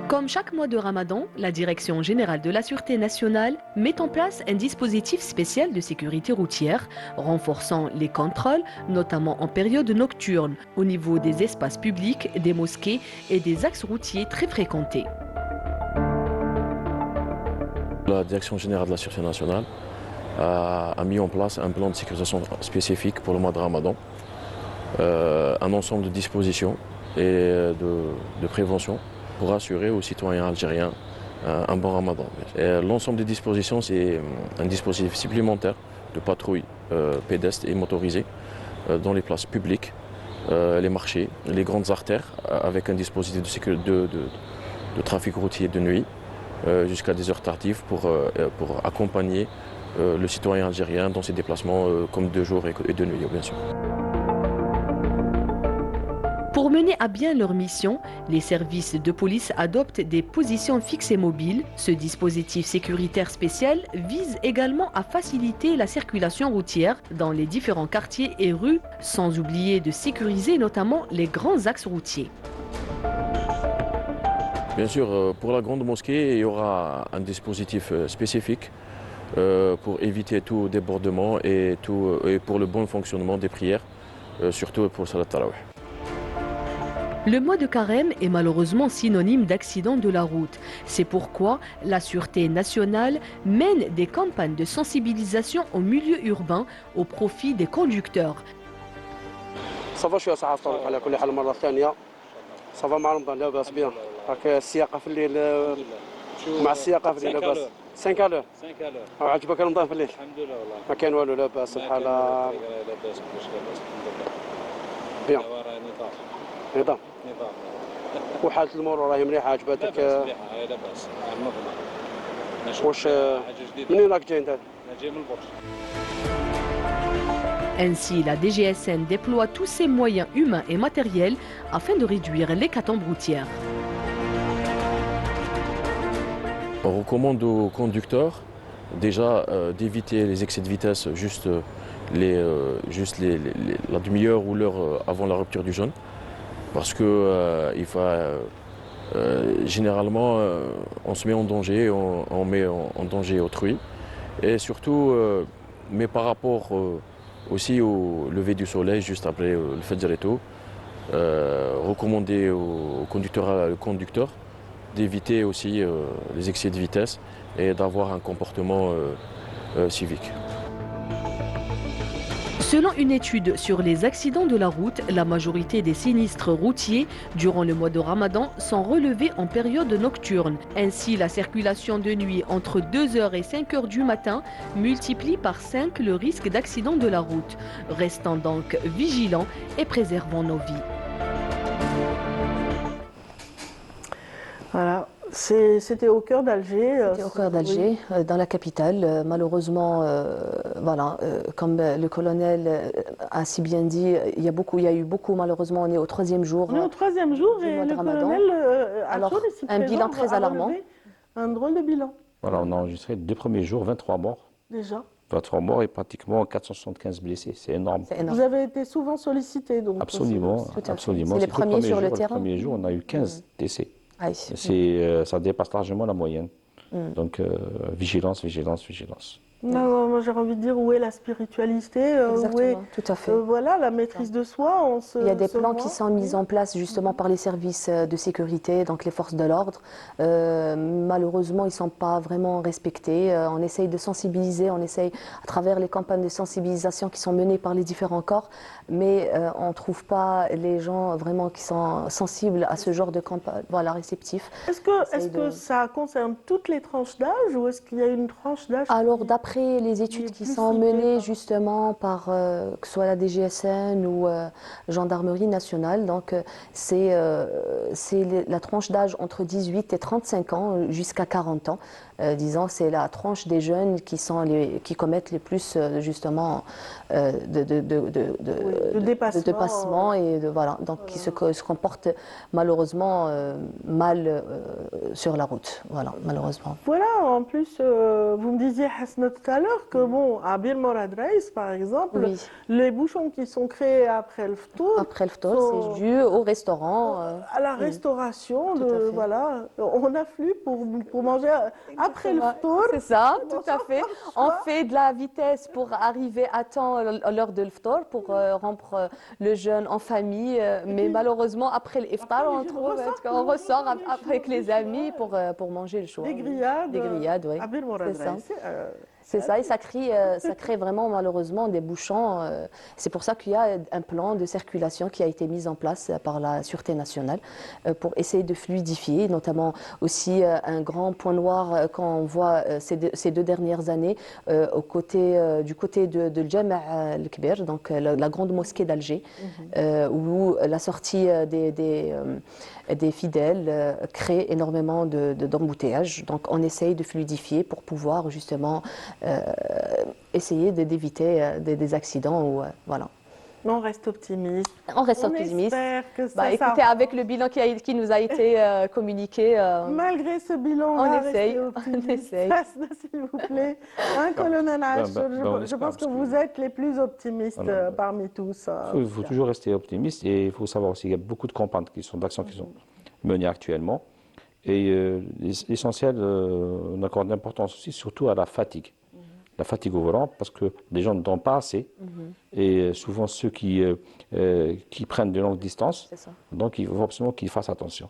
Comme chaque mois de Ramadan, la Direction générale de la Sûreté nationale met en place un dispositif spécial de sécurité routière, renforçant les contrôles, notamment en période nocturne, au niveau des espaces publics, des mosquées et des axes routiers très fréquentés. La Direction générale de la Sûreté nationale a mis en place un plan de sécurisation spécifique pour le mois de Ramadan, un ensemble de dispositions et de prévention pour assurer aux citoyens algériens un bon Ramadan. L'ensemble des dispositions, c'est un dispositif supplémentaire de patrouille pédestre et motorisée dans les places publiques, les marchés, les grandes artères, avec un dispositif de trafic routier de nuit jusqu'à des heures tardives pour accompagner le citoyen algérien dans ses déplacements comme de jour et de nuit, bien sûr. Pour mener à bien leur mission, les services de police adoptent des positions fixes et mobiles. Ce dispositif sécuritaire spécial vise également à faciliter la circulation routière dans les différents quartiers et rues, sans oublier de sécuriser notamment les grands axes routiers. Bien sûr, pour la grande mosquée, il y aura un dispositif spécifique pour éviter tout débordement et pour le bon fonctionnement des prières, surtout pour Salat Tarawih. Le mois de carême est malheureusement synonyme d'accident de la route. C'est pourquoi la Sûreté nationale mène des campagnes de sensibilisation au milieu urbain au profit des conducteurs. صافا شويه صحه الطريق على كل حال المره الثانيه صافا مع رمضان لاباس بيان راك السياقه في الليل مع السياقه في الليل لاباس 5 الور عجبك رمضان في الليل الحمد لله والله ما كان والو لاباس الحال لاباس بيان نظام وحالة المرور راهي مليحة عجبتك؟ لاباس واش منين راك جاي انت؟ جاي من البرج. Ainsi, la DGSN déploie tous ses moyens humains et matériels afin de réduire l'hécatombe routière. On recommande aux conducteurs déjà d'éviter les excès de vitesse juste la demi-heure ou l'heure avant la rupture du jeûne. Parce que généralement, on se met en danger, on met en danger autrui. Et surtout, mais par rapport aussi au lever du soleil, juste après le Fajr et tout, recommander aux conducteurs d'éviter aussi les excès de vitesse et d'avoir un comportement civique. Selon une étude sur les accidents de la route, la majorité des sinistres routiers durant le mois de Ramadan sont relevés en période nocturne. Ainsi, la circulation de nuit entre 2h et 5h du matin multiplie par 5 le risque d'accident de la route. Restons donc vigilants et préservons nos vies. Voilà. C'était au cœur d'Alger. C'était au cœur d'Alger, oui. Dans la capitale. Malheureusement, voilà, comme le colonel a si bien dit, il y a eu beaucoup, malheureusement, on est au 3e jour. On est au 3e jour et le colonel un bilan très alarmant. Un drôle de bilan. Voilà, on a enregistré 2 premiers jours, 23 morts. Déjà. 23 morts et pratiquement 475 blessés, c'est énorme. Vous avez été souvent sollicité donc. Absolument, absolument. C'est les premiers sur le terrain. Le premier jour, on a eu 15 décès. Ah, ça dépasse largement la moyenne. Donc vigilance, vigilance, vigilance. Non, moi j'ai envie de dire où est la spiritualité, Exactement, où est tout à fait. Voilà, la maîtrise de soi. Il y a des plans qui sont mis en place justement par les services de sécurité, donc les forces de l'ordre. Malheureusement, ils ne sont pas vraiment respectés. On essaye de sensibiliser, on essaye à travers les campagnes de sensibilisation qui sont menées par les différents corps, mais on ne trouve pas les gens vraiment qui sont sensibles à ce genre de campagne, voilà, réceptifs. Est-ce que ça concerne toutes les tranches d'âge ou est-ce qu'il y a une tranche d'âge? Alors d'après les études qui sont menées justement par que ce soit la DGSN ou Gendarmerie nationale, donc c'est la tranche d'âge entre 18 et 35 ans jusqu'à 40 ans. disons, c'est la tranche des jeunes qui commettent les plus, justement, de dépassement et voilà, donc qui se comportent malheureusement mal sur la route, voilà, malheureusement. Voilà, en plus, vous me disiez, Hasna, tout à l'heure, que bon, à Bir Morad Reis, par exemple, Oui. les bouchons qui sont créés après le ftour, C'est dû au restaurant. à la restauration, Tout à fait. voilà, on afflue pour manger après le ftour. C'est ça, tout à fait. On fait de la vitesse pour arriver à temps à l'heure de l'iftar, pour rompre le jeûne en famille. Mais malheureusement, après l'iftar, on ressort avec les amis pour manger le choix. Des grillades. Des grillades, oui. À Bir Morad C'est ça. Reis. C'est ça, et ça crée vraiment malheureusement des bouchons. C'est pour ça qu'il y a un plan de circulation qui a été mis en place par la Sûreté nationale pour essayer de fluidifier, notamment aussi un grand point noir quand on voit ces 2 dernières années du côté de Jama' al-Kbir, donc la grande mosquée d'Alger, où la sortie des fidèles crée énormément d'embouteillages. Donc on essaye de fluidifier pour pouvoir justement essayer d'éviter des accidents ou voilà. On reste optimiste. On reste optimiste. Espère que écoutez, avec le bilan qui nous a été communiqué, malgré ce bilan, on essaye. Hasna, s'il vous plaît. Colonel Achour, je pense que vous êtes les plus optimistes parmi tous. Il faut toujours rester optimiste et il faut savoir aussi qu'il y a beaucoup de campagnes d'actions qui sont menées actuellement. Et l'essentiel, on accorde l'importance aussi surtout à la fatigue. La fatigue au volant, parce que les gens ne dorment pas assez. Et souvent ceux qui prennent de longues distances, donc il faut absolument qu'ils fassent attention.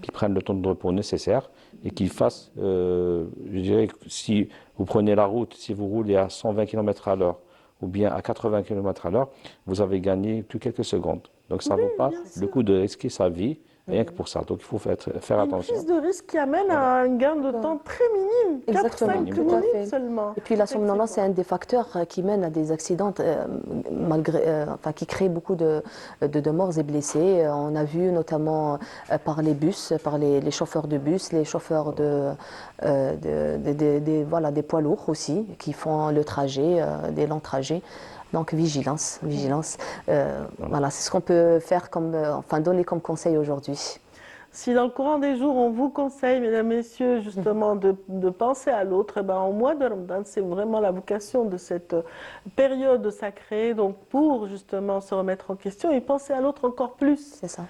Qu'ils prennent le temps de repos nécessaire et qu'ils fassent, je dirais que si vous prenez la route, si vous roulez à 120 km à l'heure ou bien à 80 km à l'heure, vous avez gagné que quelques secondes. Donc ça ne vaut pas le coup de risquer sa vie. Rien que pour ça, donc il faut faire attention. Une prise de risque qui amène à un gain de temps très minime, 4-5 minutes seulement. Et puis la somnolence, c'est un des facteurs qui mène à des accidents, qui crée beaucoup de morts et blessés. On a vu notamment par les bus, par les chauffeurs de bus, les chauffeurs des poids lourds aussi, qui font le trajet, des longs trajets. Donc vigilance. Voilà, c'est ce qu'on peut faire donner comme conseil aujourd'hui. Si dans le courant des jours, on vous conseille, mesdames, messieurs, justement de penser à l'autre, en mois de Ramadan, c'est vraiment la vocation de cette période sacrée, donc pour justement se remettre en question et penser à l'autre encore plus. C'est ça.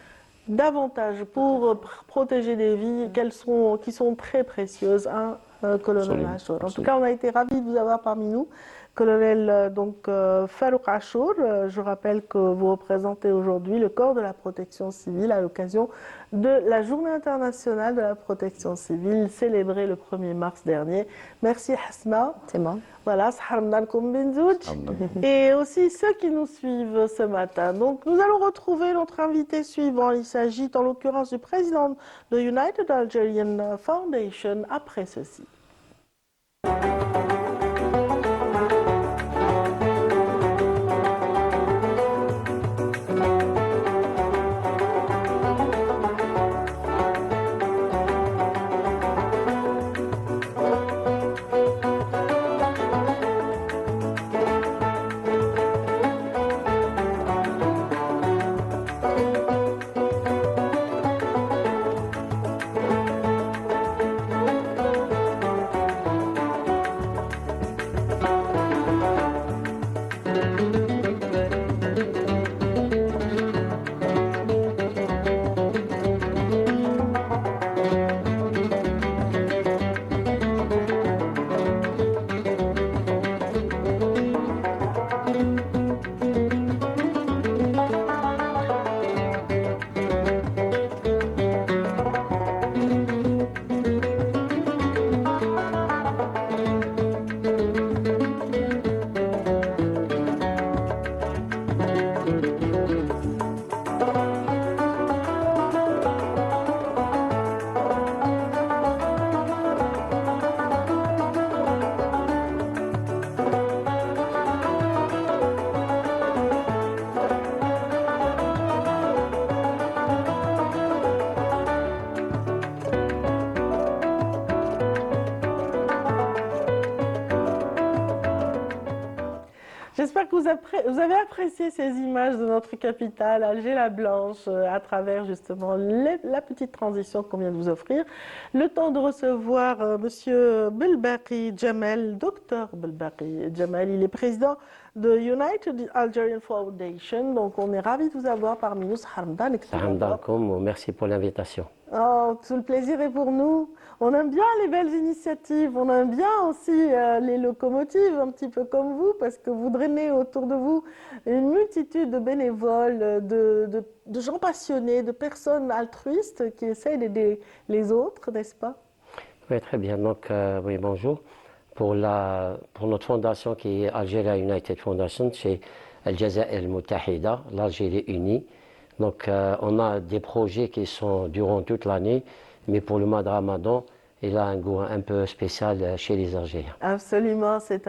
Davantage pour protéger des vies qui sont très précieuses, colonel Achour. En tout cas, on a été ravis de vous avoir parmi nous. Colonel Farouk Achour, je rappelle que vous représentez aujourd'hui le corps de la protection civile à l'occasion de la Journée internationale de la protection civile célébrée le 1er mars dernier. Merci Hasna. C'est moi. Voilà, et aussi ceux qui nous suivent ce matin. Donc nous allons retrouver notre invité suivant. Il s'agit en l'occurrence du président de United Algerian Foundation après ceci. vous avez apprécié ces images de notre capitale, Alger-la-Blanche, à travers justement la petite transition qu'on vient de vous offrir. Le temps de recevoir Monsieur Belbaqi Jamal, docteur Belbaqi Jamal, il est président de United Algerian Foundation. Donc on est ravis de vous avoir parmi nous. Merci pour l'invitation. Oh, tout le plaisir est pour nous. On aime bien les belles initiatives, on aime bien aussi les locomotives, un petit peu comme vous, parce que vous drainez autour de vous une multitude de bénévoles, de gens passionnés, de personnes altruistes qui essayent d'aider les autres, n'est-ce pas? Oui, très bien. Donc, oui, bonjour. Pour notre fondation qui est Algeria United Foundation, c'est Al Jazair Al Muttahida, l'Algérie unie. Donc, on a des projets qui sont durant toute l'année, mais pour le mois de Ramadan, il a un goût un peu spécial chez les Algériens. Absolument, c'est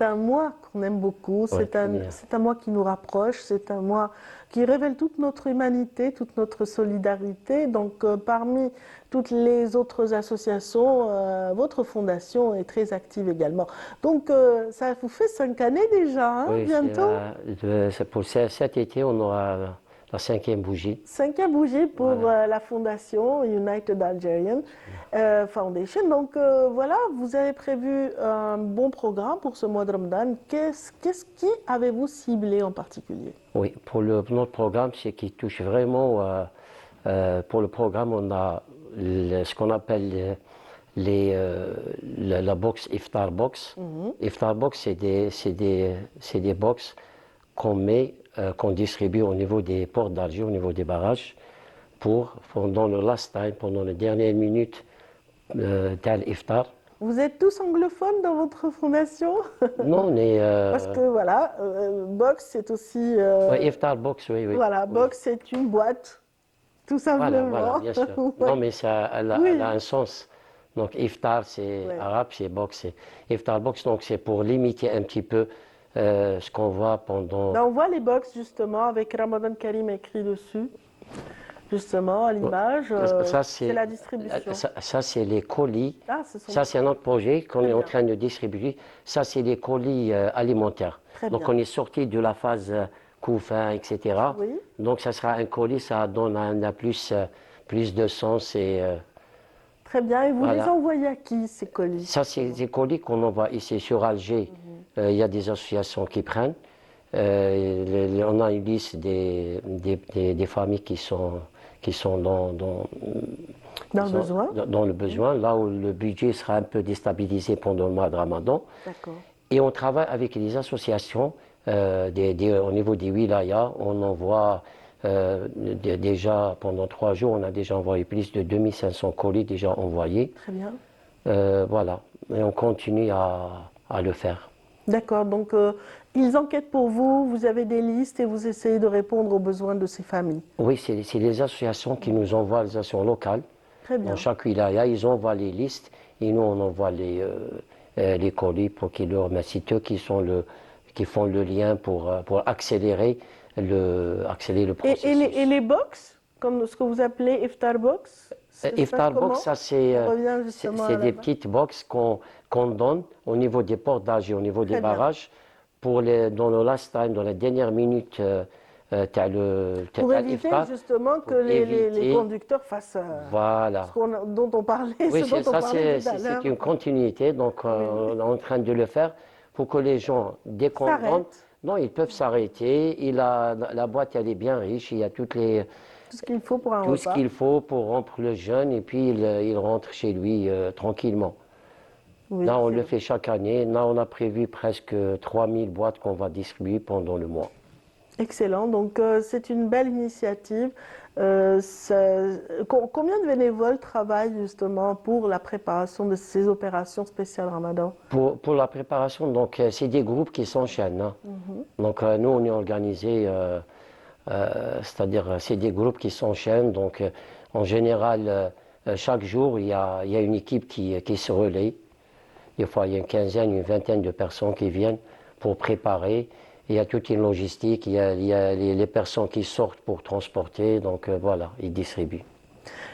un mois qu'on aime beaucoup, Ouais, c'est un mois qui nous rapproche, c'est un mois qui révèle toute notre humanité, toute notre solidarité. Donc, parmi toutes les autres associations, votre fondation est très active également. Donc, ça vous fait 5 années déjà, hein, Oui, bientôt. pour cet été, on aura la 5e bougie. 5e bougie pour la fondation United Algerian Foundation. Donc voilà, vous avez prévu un bon programme pour ce mois de Ramadan. Qui avez-vous ciblé en particulier? Oui, pour notre programme, c'est qui touche vraiment. Pour le programme, on a ce qu'on appelle la box Iftar Box. Iftar Box, c'est des box qu'on met, qu'on distribue au niveau des ports d'Alger, au niveau des barrages, pendant le last time, pendant les dernières minutes d'Al Iftar. Vous êtes tous anglophones dans votre fondation? Non, on est. Parce que voilà, box c'est aussi. Oui, Iftar Box, oui. Voilà, box c'est une boîte, tout simplement. Voilà, bien sûr. Ouais. Non, mais elle a un sens. Donc, Iftar, c'est arabe, c'est box. Iftar Box, donc c'est pour limiter un petit peu ce qu'on voit pendant. Là, on voit les box justement avec Ramadan Karim écrit dessus, justement à l'image. C'est la distribution. Ça c'est les colis. Ah, ça, c'est un autre projet qu'on est en train de distribuer. Ça, c'est les colis alimentaires. Très Donc, bien. on est sorti de la phase couffin, etc. Oui. Donc, ça sera un colis, ça donne plus de sens. Très bien. Et vous Voilà. les envoyez à qui ces colis? Ça, c'est des colis qu'on envoie ici sur Alger. Il y a des associations qui prennent. On a une liste des familles qui sont dans le besoin, là où le budget sera un peu déstabilisé pendant le mois de Ramadan. D'accord. Et on travaille avec les associations au niveau des wilayas. On envoie déjà pendant 3 jours, on a déjà envoyé plus de 2500 colis déjà envoyés. Très bien. Voilà, et on continue à le faire. D'accord. Donc, ils enquêtent pour vous, vous avez des listes et vous essayez de répondre aux besoins de ces familles. Oui, c'est les associations qui nous envoient, les associations locales. Très bien. Dans chaque wilaya, ils envoient les listes et nous, on envoie les colis pour qu'ils leur remercient. C'est eux qui font le lien pour accélérer le processus. Et les box, comme ce que vous appelez Iftar Box? Iftar Box, ça c'est des petites box qu'on donne au niveau des ports d'Alger, au niveau des barrages, dans le last time, dans la dernière minute. Pour éviter justement que les conducteurs fassent voilà. dont on parlait. Oui, C'est une continuité, donc on est en train de le faire pour que les gens, dès qu'on rentre, non, ils peuvent s'arrêter. La boîte, elle est bien riche, il y a tout ce qu'il faut pour un repas. Tout ce qu'il faut pour rompre le jeûne et puis il rentre chez lui tranquillement. Oui, là, on le fait chaque année. Là, on a prévu presque 3000 boîtes qu'on va distribuer pendant le mois. Excellent. Donc, c'est une belle initiative. Combien de bénévoles travaillent justement pour la préparation de ces opérations spéciales Ramadan? Pour la préparation, donc, c'est des groupes qui s'enchaînent. Hein. Donc, nous, on est organisés, c'est-à-dire, c'est des groupes qui s'enchaînent. Donc, en général, chaque jour, il y a une équipe qui se relaie. Des fois, il y a une quinzaine, une vingtaine de personnes qui viennent pour préparer. Il y a toute une logistique, il y a les personnes qui sortent pour transporter, donc voilà, ils distribuent.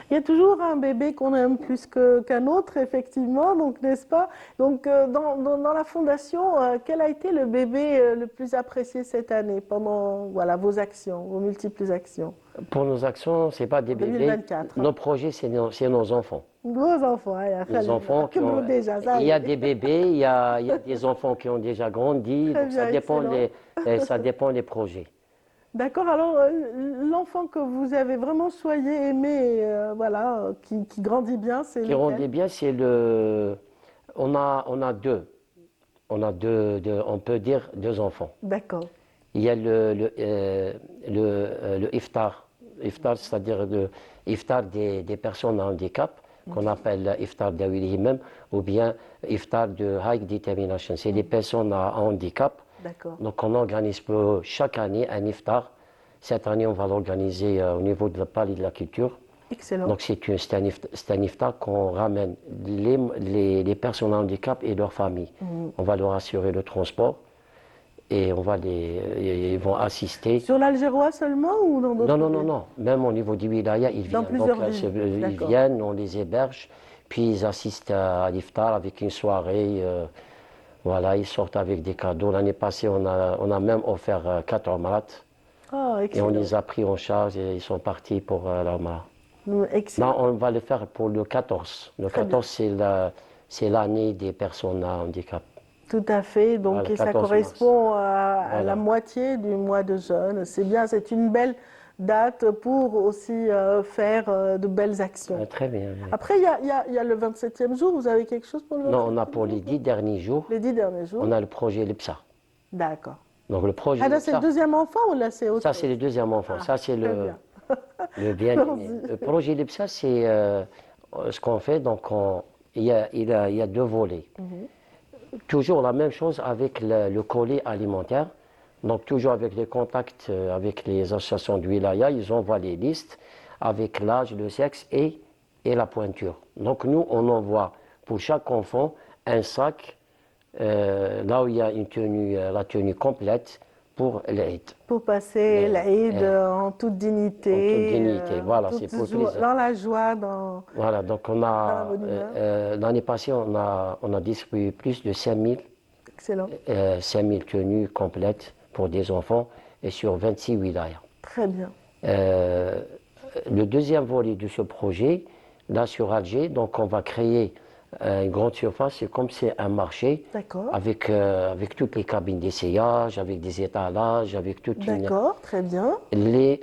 Il y a toujours un bébé qu'on aime plus qu'un autre, effectivement, donc n'est-ce pas? Donc dans la fondation, quel a été le bébé le plus apprécié cette année pendant voilà, vos actions, vos multiples actions? Pour nos actions, ce n'est pas des bébés. 2024. Nos projets, c'est nos enfants. Vos enfants, Les enfants qui ont, déjà, ça il y y a est. des bébés, il y a des enfants qui ont déjà grandi, Très donc ça bien, dépend, excellent. ça dépend des projets. D'accord, alors l'enfant que vous avez vraiment choyé, aimé, voilà, qui grandit bien, c'est Qui lequel? rendait bien, c'est on a deux. On a on peut dire deux enfants. D'accord. Il y a le iftar. Iftar, c'est-à-dire le iftar des personnes à handicap, qu'on appelle iftar d'Awili même, ou bien iftar de high determination. C'est des personnes à handicap. D'accord. Donc on organise pour chaque année un iftar. Cette année, on va l'organiser au niveau de la Palais de la Culture. Excellent. Donc c'est un iftar qu'on ramène les personnes à handicap et leurs familles. On va leur assurer le transport et ils vont assister. Sur l'Algérois seulement ou dans d'autres villes? Non. Même au niveau du wilaya, ils viennent. Dans plusieurs Donc, villes. ils D'accord. viennent, on les héberge, puis ils assistent à l'iftar avec une soirée. Voilà, ils sortent avec des cadeaux. L'année passée, on a même offert 4 omrats. Oh, Et excellent. on les a pris en charge et ils sont partis pour l'omra. Excellent. Non, on va le faire pour le 14. Le Très 14, c'est l'année des personnes à handicap. Tout à fait, donc Voilà, et ça 14 correspond à Voilà. la moitié du mois de jeûne. C'est bien, c'est une belle date pour aussi faire de belles actions. Très bien. Oui. Après, il y a le 27e jour, vous avez quelque chose pour le 27e Non, on a pour les 10 derniers jours, Les 10 derniers jours. on a le projet Lipsa. D'accord. Donc le projet Ah là, c'est le Lipsa, deuxième enfant ou là, c'est autre ça chose? c'est le deuxième enfant. Ça c'est très bien. le bien-aimé. Allons-y. Le projet Lipsa, c'est ce qu'on fait. Donc il y a deux volets. Toujours la même chose avec le colis alimentaire. Donc toujours avec les contacts avec les associations du wilaya, ils envoient les listes avec l'âge, le sexe et la pointure. Donc nous, on envoie pour chaque enfant un sac là où il y a la tenue complète pour l'Aïd. Pour passer l'Aïd en toute dignité. En toute dignité, voilà, c'est pour le plaisir. Dans la joie, dans... Voilà, donc Dans la bonne humeur. l'année passée, on a distribué plus de 5000 Excellent. 5000 tenues complètes pour des enfants et sur 26 wilayas. Très bien. Le deuxième volet de ce projet, là sur Alger, donc on va créer une grande surface, c'est comme c'est un marché, D'accord. avec toutes les cabines d'essayage, avec des étalages, avec toute une... D'accord, très bien.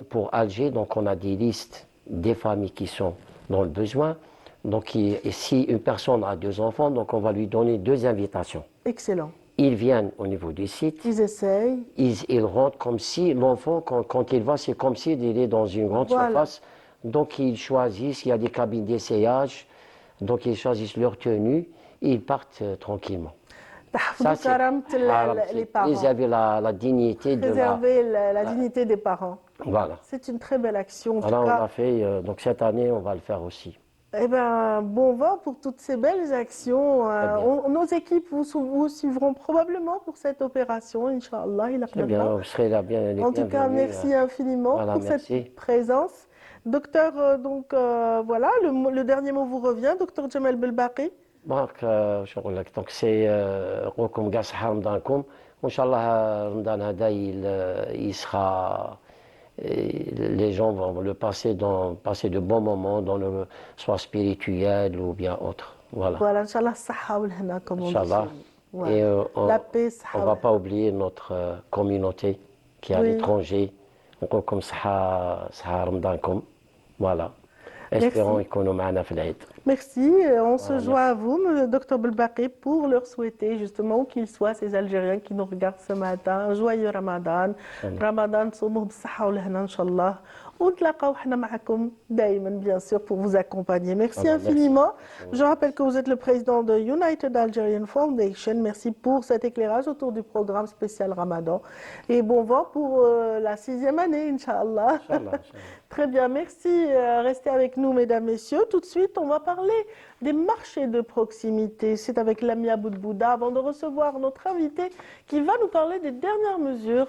Pour Alger, donc on a des listes des familles qui sont dans le besoin. Donc et si une personne a 2 enfants, donc on va lui donner 2 invitations. Excellent. Ils viennent au niveau du site. Ils essayent. Ils rentrent comme si l'enfant, quand il va, c'est comme s'il est dans une grande surface. Donc ils choisissent, il y a des cabines d'essayage, donc ils choisissent leur tenue et ils partent tranquillement. Ça, c'est les parents. Préserver la dignité Préserver la dignité des parents. Voilà. C'est une très belle action. En Voilà, tout on cas, l'a fait, donc cette année, on va le faire aussi. eh ben, bon vent pour toutes ces belles actions. Nos équipes vous suivront probablement pour cette opération, Inch'Allah. Très bien, vous serez là bien. En tout cas, merci infiniment voilà, pour cette présence. Docteur, voilà, le dernier mot vous revient, docteur Jamal Belbaqi. Donc, c'est Rokum Gas Hamdankum. Inch'Allah, Ramadan Hada, il sera. Et les gens vont le passer de bons moments, soit spirituel ou bien autre. Voilà. Voilà, Inch'Allah, saha ou l'hana, comme on dit. Inch'Allah. Voilà. Et la paix, saha. On ne va pas oublier notre communauté qui est à l'étranger. Donc, comme saha Ramadankum. Voilà. Espérons qu'on nous mène à l'Aïd. Merci. On se joint à vous, Dr Belbaqi, pour leur souhaiter justement qu'ils soient ces Algériens qui nous regardent ce matin un joyeux Ramadan. Ramadan, صوموا بالصحة والهنا إن شاء الله. ونتلاقاو حنا معكم دائما bien sûr pour vous accompagner. Merci infiniment. Je rappelle que vous êtes le président de United Algerian Foundation. Merci pour cet éclairage autour du programme spécial Ramadan. Et bon vent pour la 6e année, Inch'Allah. Très bien, merci. Restez avec nous, mesdames, messieurs. Tout de suite, on va parler des marchés de proximité. C'est avec Lamia Boudbouda, avant de recevoir notre invité qui va nous parler des dernières mesures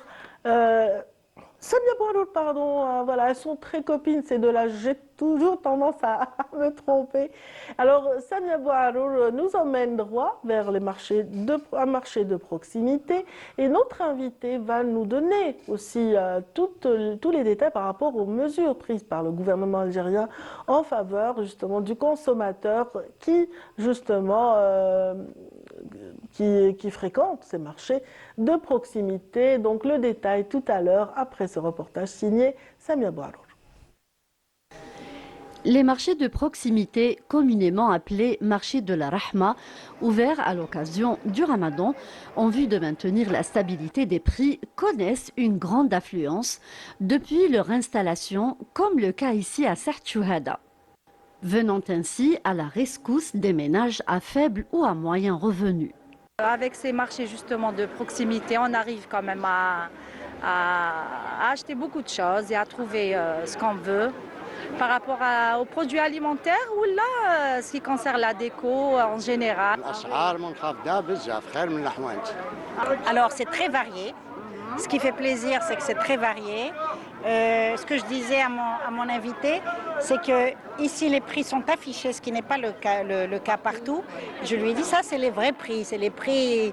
Samia Bouarour, pardon, voilà, elles sont très copines, c'est de là, j'ai toujours tendance à me tromper. Alors, Samia Bouarour nous emmène droit vers un marché de proximité et notre invité va nous donner aussi tous les détails par rapport aux mesures prises par le gouvernement algérien en faveur justement du consommateur qui justement qui fréquente ces marchés de proximité. Donc le détail tout à l'heure après ce reportage signé Samia Bouarour. Les marchés de proximité, communément appelés marchés de la Rahma, ouverts à l'occasion du Ramadan, en vue de maintenir la stabilité des prix, connaissent une grande affluence depuis leur installation, comme le cas ici à Sertchouhada. Venant ainsi à la rescousse des ménages à faible ou à moyen revenu. Avec ces marchés justement de proximité, on arrive quand même à acheter beaucoup de choses et à trouver ce qu'on veut. Par rapport aux produits alimentaires ou là, ce qui concerne la déco en général. Alors c'est très varié. Ce qui fait plaisir, c'est que c'est très varié. Ce que je disais à mon invité, c'est que ici les prix sont affichés, ce qui n'est pas le cas partout. Je lui ai dit ça, c'est les vrais prix, c'est les prix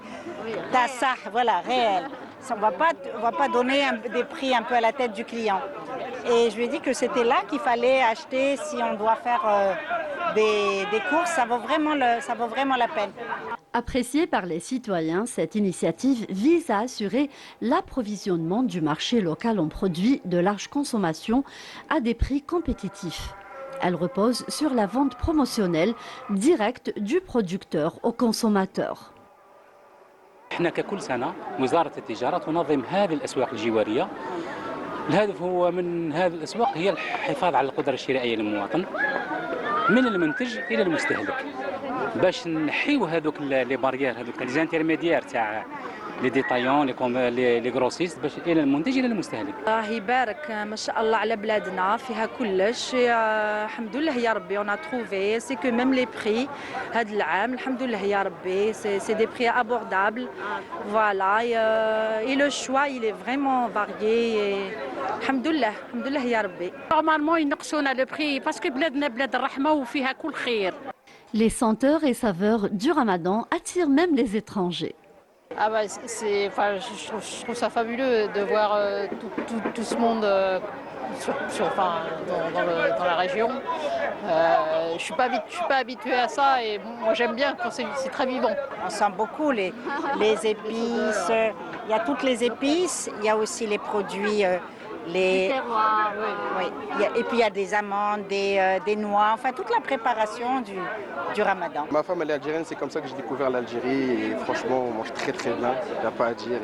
d'Assah, voilà, réels. On ne va pas donner des prix un peu à la tête du client. Et je lui ai dit que c'était là qu'il fallait acheter si on doit faire des courses, ça vaut vraiment la peine. Appréciée par les citoyens, cette initiative vise à assurer l'approvisionnement du marché local en produits de large consommation à des prix compétitifs. Elle repose sur la vente promotionnelle directe du producteur au consommateur. احنا ككل سنة وزارة التجارة تنظم هذه الأسواق الجوارية. الهدف هو من هذه الأسواق هي الحفاظ على القدرة الشرائية للمواطن من المنتج إلى المستهلك باش نحيو هذوك لي باريير هذوك لي زانترميديير تاع لي ديتايون لي غروسيست باش الى المنتج الى المستهلك. الله يبارك ما شاء الله على بلادنا فيها كلش الحمد لله يا ربي اون تروفي سي كو ميم لي بري هذا العام الحمد لله يا ربي سي دي بري ابوردابل فوالا اي لو شوا il est vraiment varié الحمد لله يا ربي. نورمالمون ينقصونا لو بري باسكو بلادنا بلاد الرحمه وفيها كل خير. Les senteurs et saveurs du Ramadan attirent même les étrangers. Ah bah je trouve ça fabuleux de voir tout ce monde dans la région. Je suis pas habituée à ça et moi j'aime bien quand c'est très vivant. On sent beaucoup les épices, il y a toutes les épices, il y a aussi les produits les terroirs, oui. Et puis il y a des amandes, des noix, enfin toute la préparation du Ramadan. Ma femme elle est algérienne, c'est comme ça que j'ai découvert l'Algérie et franchement on mange très très bien, il n'y a pas à dire.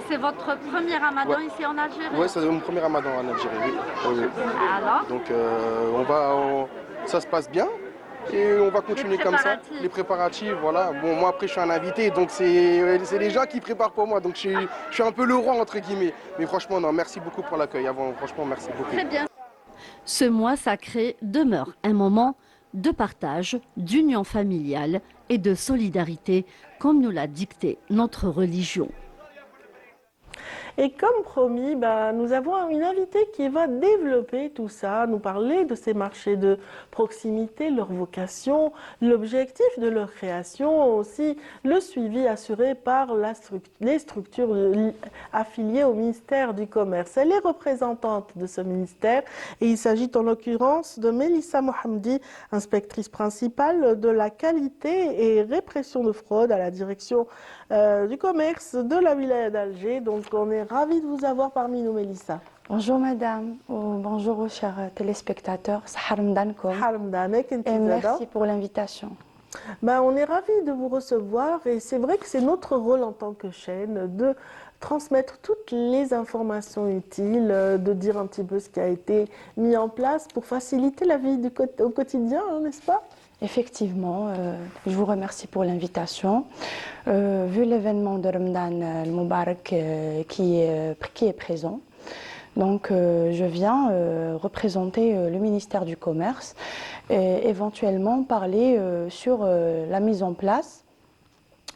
C'est votre premier Ramadan ici en Algérie? Oui, c'est mon premier Ramadan en Algérie, oui. Alors? Donc ça se passe bien. Et on va continuer comme ça, les préparatifs, voilà. Bon, moi après je suis un invité, donc c'est les gens qui préparent pour moi, donc je suis un peu le roi entre guillemets. Mais franchement, non, merci beaucoup pour l'accueil, franchement, merci beaucoup. Très bien. Ce mois sacré demeure un moment de partage, d'union familiale et de solidarité, comme nous l'a dicté notre religion. Et comme promis, nous avons une invitée qui va développer tout ça, nous parler de ces marchés de proximité, leur vocation, l'objectif de leur création, aussi le suivi assuré par les structures affiliées au ministère du Commerce. Elle est représentante de ce ministère et il s'agit en l'occurrence de Mélissa Mohamdi, inspectrice principale de la qualité et répression de fraude à la direction du commerce de la wilaya d'Alger. Donc on est ravis de vous avoir parmi nous, Mélissa. Bonjour madame, bonjour aux chers téléspectateurs. Et merci pour l'invitation. On est ravis de vous recevoir et c'est vrai que c'est notre rôle en tant que chaîne de transmettre toutes les informations utiles, de dire un petit peu ce qui a été mis en place pour faciliter la vie au quotidien, n'est-ce pas ? Effectivement, je vous remercie pour l'invitation. Vu l'événement de Ramadan al-Mubarak qui est présent, donc je viens représenter le ministère du Commerce et éventuellement parler sur la mise en place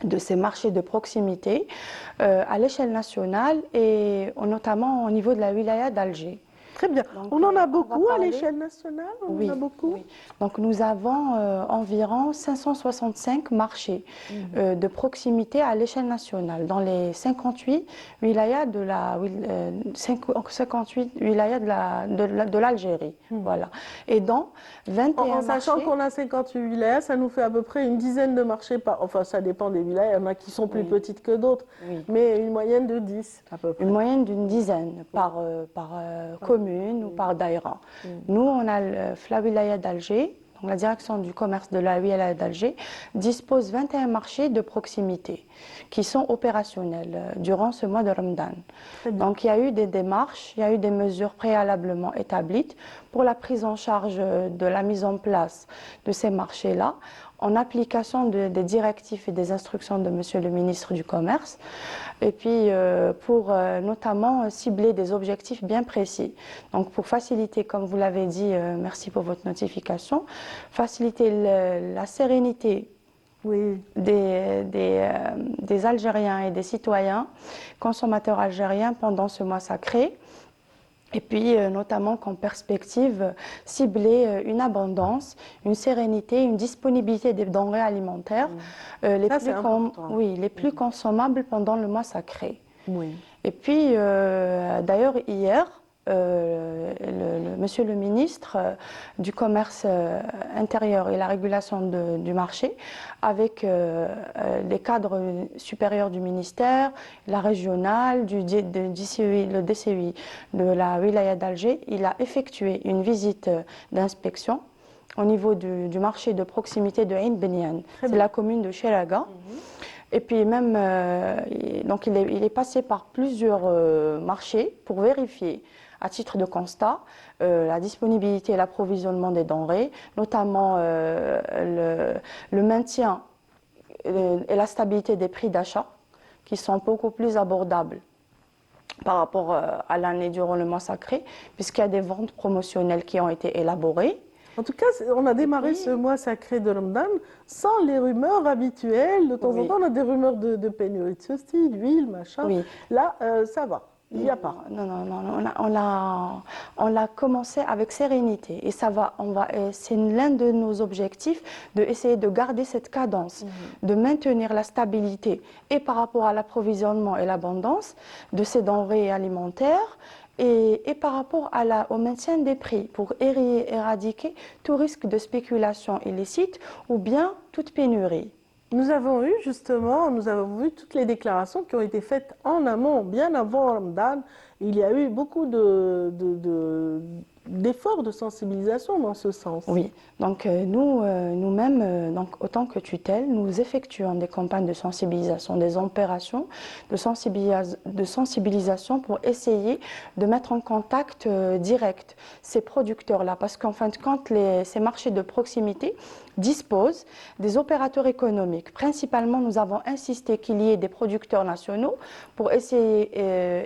de ces marchés de proximité à l'échelle nationale et notamment au niveau de la wilaya d'Alger. Très bien. Donc, on en a on va beaucoup à parler- l'échelle nationale. On en a beaucoup. oui. Donc nous avons environ 565 marchés de proximité à l'échelle nationale dans les 58 wilayas de la 58 wilayas de l'Algérie. Voilà. Et dans 21 En sachant marchés. qu'on a 58 wilayas, ça nous fait à peu près une dizaine de marchés par. Enfin, ça dépend des wilayas. Il y en a qui sont plus petites que d'autres, mais une moyenne de 10 à peu près. Une moyenne d'une dizaine par commune ou par daïra. Nous, on a la wilaya d'Alger, donc la direction du commerce de la wilaya d'Alger, dispose 21 marchés de proximité qui sont opérationnels durant ce mois de Ramadan. Donc il y a eu des démarches, il y a eu des mesures préalablement établies pour la prise en charge de la mise en place de ces marchés-là, en application des directives et des instructions de Monsieur le ministre du Commerce, et puis pour notamment cibler des objectifs bien précis. Donc pour faciliter, comme vous l'avez dit, merci pour votre notification, faciliter la sérénité des Algériens et des citoyens, consommateurs algériens pendant ce mois sacré. Et puis, notamment qu'en perspective, cibler une abondance, une sérénité, une disponibilité des denrées alimentaires les plus consommables pendant le mois sacré. Et puis, d'ailleurs, hier, Monsieur le ministre du Commerce intérieur et la régulation du marché, avec les cadres supérieurs du ministère, la régionale, le DCI de la wilaya d'Alger, il a effectué une visite d'inspection au niveau du marché de proximité de Ain Benian. C'est la commune de Cheraga. Et puis même, donc il est passé par plusieurs marchés pour vérifier, à titre de constat, la disponibilité et l'approvisionnement des denrées, notamment le maintien et la stabilité des prix d'achat, qui sont beaucoup plus abordables par rapport à l'année durant le mois sacré, puisqu'il y a des ventes promotionnelles qui ont été élaborées. En tout cas, on a démarré ce mois sacré de Ramadan sans les rumeurs habituelles. De temps en temps, on a des rumeurs de pénurie de ceci, d'huile, machin. Là, ça va. Il n'y a pas. Non, on l'a commencé avec sérénité et ça va. C'est l'un de nos objectifs d'essayer de garder cette cadence, de maintenir la stabilité et par rapport à l'approvisionnement et l'abondance de ces denrées alimentaires. Et par rapport au maintien des prix, pour éradiquer tout risque de spéculation illicite ou bien toute pénurie. Nous avons vu toutes les déclarations qui ont été faites en amont, bien avant Ramadan. Il y a eu beaucoup d'efforts de sensibilisation dans ce sens. Oui, donc nous-mêmes, donc autant que tutelle, nous effectuons des campagnes de sensibilisation, des opérations de sensibilisation pour essayer de mettre en contact direct ces producteurs-là. Parce qu'en fin de compte, ces marchés de proximité disposent des opérateurs économiques. Principalement, nous avons insisté qu'il y ait des producteurs nationaux pour essayer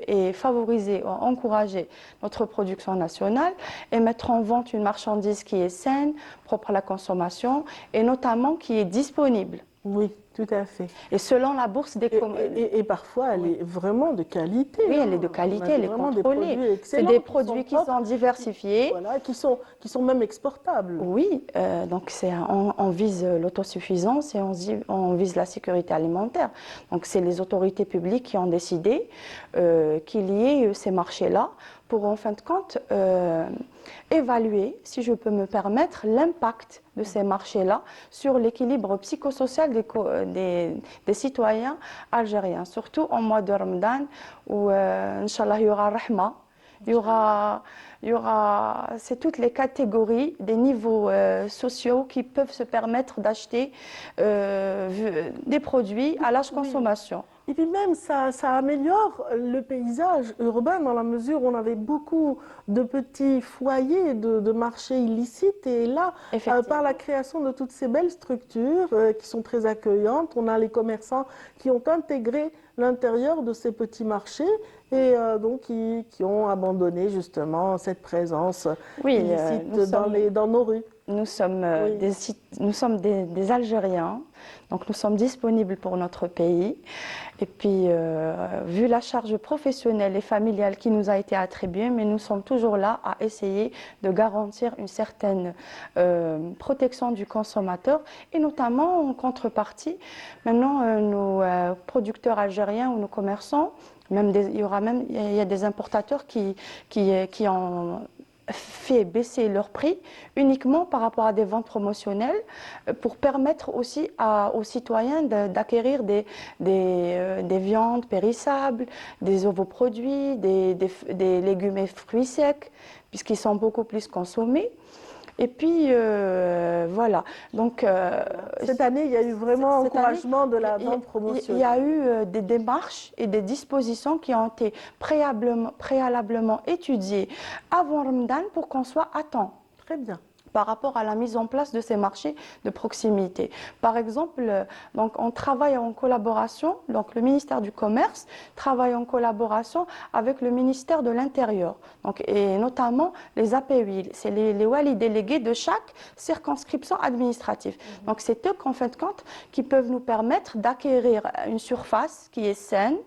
et favoriser, encourager notre production nationale et mettre en vente une marchandise qui est saine, propre à la consommation et notamment qui est disponible. Oui, tout à fait. Et selon la bourse des et parfois, elle est vraiment de qualité. Oui, elle est de qualité, elle est contrôlée. C'est des produits qui sont diversifiés. Voilà, qui sont même exportables. Oui, donc on vise l'autosuffisance et on vise la sécurité alimentaire. Donc c'est les autorités publiques qui ont décidé qu'il y ait ces marchés-là pour, en fin de compte, évaluer, si je peux me permettre, l'impact de ces marchés-là sur l'équilibre psychosocial des citoyens algériens, surtout en mois de Ramadan où, Inch'Allah, il y aura rahma, c'est toutes les catégories, des niveaux sociaux qui peuvent se permettre d'acheter des produits à large consommation. Et puis même, ça améliore le paysage urbain dans la mesure où on avait beaucoup de petits foyers de marchés illicites. Et là, par la création de toutes ces belles structures qui sont très accueillantes, on a les commerçants qui ont intégré l'intérieur de ces petits marchés et donc qui ont abandonné justement cette présence illicite dans nos rues. Nous sommes, des Algériens, donc nous sommes disponibles pour notre pays. Et puis, vu la charge professionnelle et familiale qui nous a été attribuée, mais nous sommes toujours là à essayer de garantir une certaine protection du consommateur et notamment en contrepartie. Maintenant, nos producteurs algériens ou nos commerçants, il y a des importateurs qui ont fait baisser leur prix uniquement par rapport à des ventes promotionnelles pour permettre aussi aux citoyens d'acquérir des viandes périssables, des ovoproduits, des légumes et fruits secs, puisqu'ils sont beaucoup plus consommés. Et puis, voilà. Donc, cette année, il y a eu vraiment encouragement de la vente promotionnelle. Il y a eu des démarches et des dispositions qui ont été préalablement étudiées avant Ramadan pour qu'on soit à temps. Très bien. Par rapport à la mise en place de ces marchés de proximité. Par exemple, donc on travaille en collaboration, donc le ministère du Commerce travaille en collaboration avec le ministère de l'Intérieur, et notamment les API, c'est les wali délégués de chaque circonscription administrative. Donc c'est eux qu'en fin de compte qui peuvent nous permettre d'acquérir une surface qui est saine,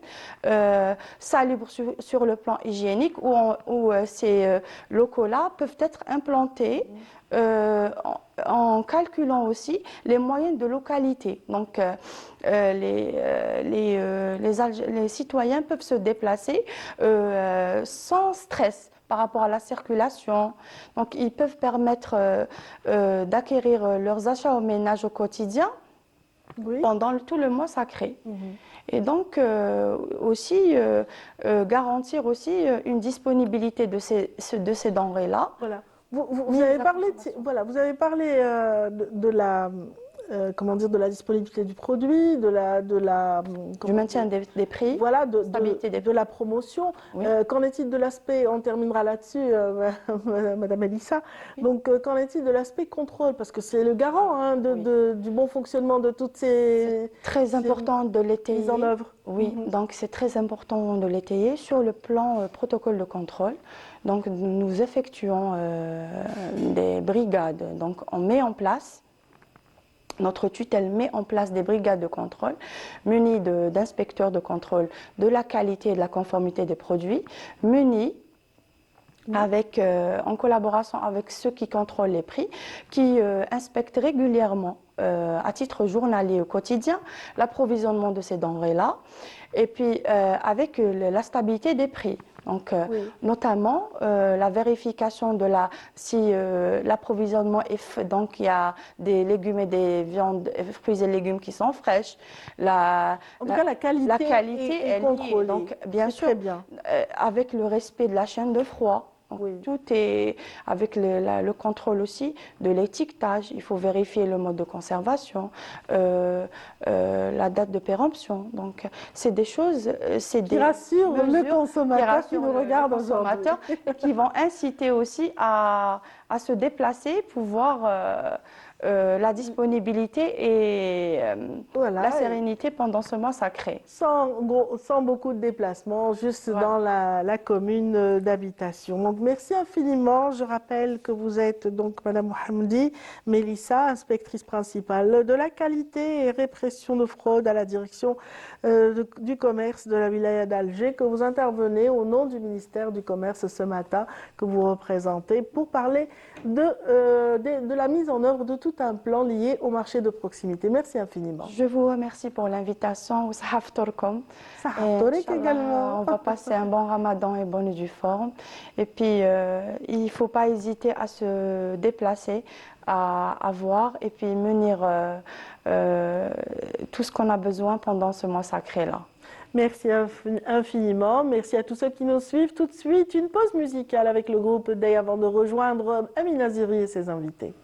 salubre sur le plan hygiénique, où ces locaux-là peuvent être implantés en calculant aussi les moyennes de localité. Donc, les citoyens peuvent se déplacer sans stress par rapport à la circulation. Donc, ils peuvent permettre d'acquérir leurs achats au ménage au quotidien pendant tout le mois sacré. Et donc, aussi, garantir aussi une disponibilité de ces denrées-là. Voilà. Vous avez parlé, de la de la disponibilité du produit, du maintien des prix, voilà, de la promotion. Oui. Qu'en est-il de l'aspect, on terminera là-dessus, Madame Elissa, donc qu'en est-il de l'aspect contrôle, parce que c'est le garant du bon fonctionnement de toutes ces... C'est très important de l'étayer. Mises en œuvre. Oui, donc c'est très important de l'étayer sur le plan protocole de contrôle. Donc nous effectuons des brigades, donc on met en place, notre tutelle met en place des brigades de contrôle munies d'inspecteurs de contrôle de la qualité et de la conformité des produits, munies en collaboration avec ceux qui contrôlent les prix, qui inspectent régulièrement à titre journalier au quotidien l'approvisionnement de ces denrées-là, et puis avec la stabilité des prix. Donc, notamment la vérification de si l'approvisionnement donc il y a des légumes et des viandes, fruits et légumes qui sont fraîches. En tout cas, la qualité est contrôlée. Donc, bien sûr, très bien. Avec le respect de la chaîne de froid. Tout est avec le contrôle aussi de l'étiquetage. Il faut vérifier le mode de conservation, la date de péremption. Donc, c'est des choses, qui rassurent le consommateur qui nous regarde aujourd'hui, et qui vont inciter aussi à se déplacer, pouvoir la disponibilité et la sérénité pendant ce mois sacré. Sans beaucoup de déplacements, juste dans la commune d'habitation. Donc merci infiniment. Je rappelle que vous êtes donc Madame Mohamdi Melissa, inspectrice principale de la qualité et répression de fraude à la direction du commerce de la wilaya d'Alger, que vous intervenez au nom du ministère du Commerce ce matin, que vous représentez, pour parler de la mise en œuvre de tout un plan lié au marché de proximité. Merci infiniment. Je vous remercie pour l'invitation. Sahaftorkom. Sahaftorik également. On va passer un bon ramadan et bonne et due forme. Et puis, il ne faut pas hésiter à se déplacer, à voir et puis menir tout ce qu'on a besoin pendant ce mois sacré-là. Merci infiniment. Merci à tous ceux qui nous suivent. Tout de suite, une pause musicale avec le groupe Day avant de rejoindre Amina Ziri et ses invités.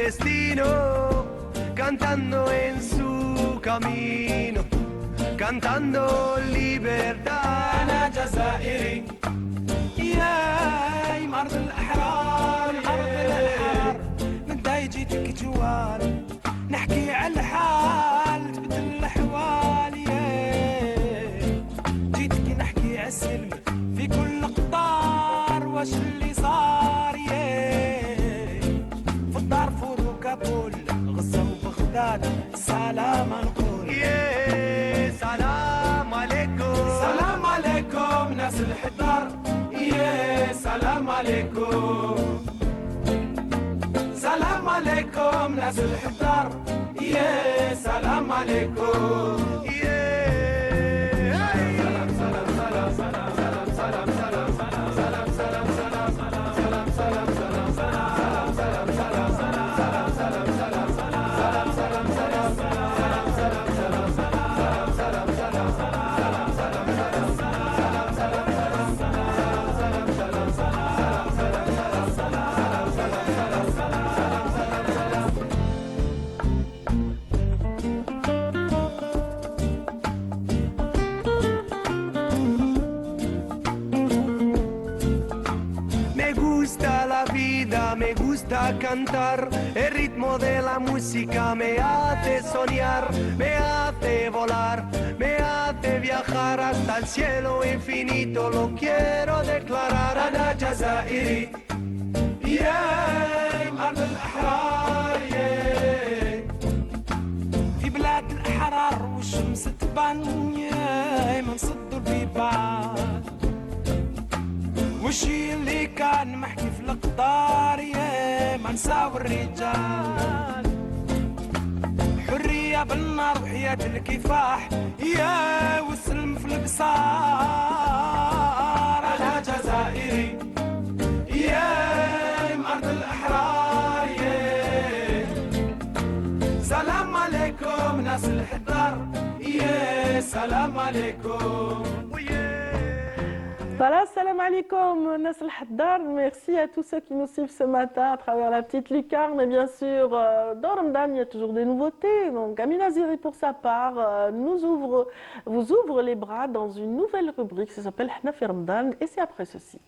destino, cantando en su camino, cantando libertad. أنا جزائري يا أرض الأحرار، أرض الأحرار. من داي جيتك جوال نحكي على الحال، تبدل الأحوال. جيتك نحكي على السلم في كل قطار، واش اللي صار. في الدارفور وكابول، غزة وبغداد، سلام نقول. سلام عليكم، سلام عليكم ناس الحدار. سلام عليكم، سلام عليكم ناس الحدار. سلام عليكم. Me gusta cantar, el ritmo de la música me hace soñar, me hace volar, me hace viajar hasta el cielo infinito, lo quiero declarar. أنا جزائري يا أرض الأحرار، في بلاد الأحرار والشمس تبان، ما نصدوا البيبان. وشي اللي كان محكي في القطار، ما نساوي الرجال. حرية بالنار وحياة الكفاح، والسلم في البصار. أنا جزائري يا أرض الأحرار. سلام عليكم ناس الحدار. سلام عليكم. Voilà, salam alaikum, Nasl Haddar. Merci à tous ceux qui nous suivent ce matin à travers la petite lucarne. Et bien sûr, dans Ramadan, il y a toujours des nouveautés. Donc, Amina Ziri, pour sa part, vous ouvre les bras dans une nouvelle rubrique. Ça s'appelle Hna fi Ramadan. Et c'est après ceci.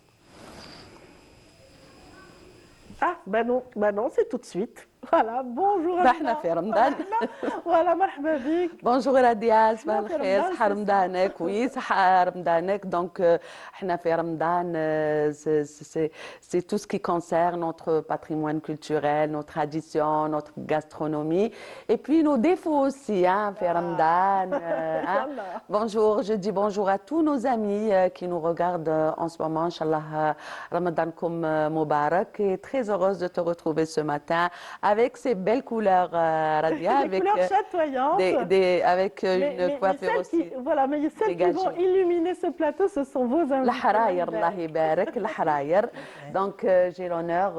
Ah, bah non, c'est tout de suite. Voilà, bonjour احنا في رمضان. Voilà, مرحبا بك. بونجور راديا، صباح الخير، صحة رمضانك. وي صحة رمضانك. Donc احنا في رمضان، c'est tout ce qui concerne notre patrimoine culturel, nos traditions, notre gastronomie et puis nos défauts aussi في رمضان. Bonjour, je dis bonjour à tous nos amis qui nous regardent en ce moment. Inch'Allah, Ramadankoum Mubarak, et très heureuse de te retrouver ce matin avec ces belles couleurs, Radia, des couleurs chatoyantes, avec une coiffure aussi. Voilà, mais celles qui vont illuminer ce plateau, ce sont vos invités. الحراير الله يبارك الحراير. Donc j'ai l'honneur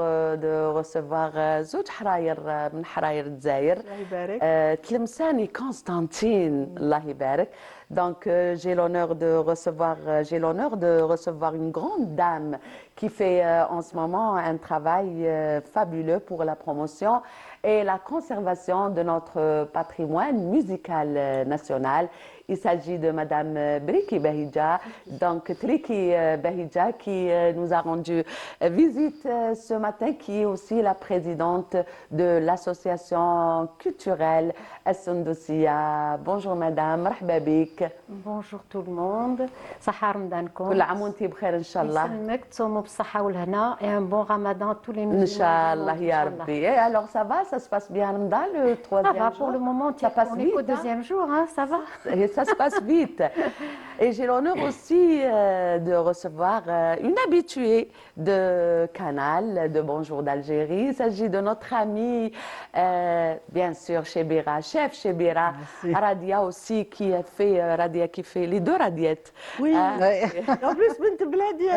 de recevoir زوج حراير من حراير الجزائر. الله يبارك. تلمساني كونستانتين الله يبارك. Donc j'ai l'honneur de recevoir une grande dame qui fait en ce moment un travail fabuleux pour la promotion et la conservation de notre patrimoine musical national. Il s'agit de Madame Briki Bahija, donc Triki Bahija, qui nous a rendu visite ce matin, qui est aussi la présidente de l'association culturelle As-Sundusiya. Bonjour Madame, مرحبا بك. Bonjour tout le monde. صحة رمضانكم. كل عام وانتي بخير إن شاء الله. يسلمك، تصوموا بالصحة والهنا. Et un bon Ramadan à tous les musulmans. إن شاء الله يا ربي. Et alors ça va, ça se passe bien Ramadan, le troisième jour? Ça va pour le moment, ça passe vite. On est au deuxième jour, hein, ça va. Et ça se passe vite. Et j'ai l'honneur aussi de recevoir une habituée de Canal, de Bonjour d'Algérie. Il s'agit de notre amie, bien sûr, Chebira, chef Chebira. Radia aussi, qui fait les deux radiettes. Oui, en plus, بنت بلادي.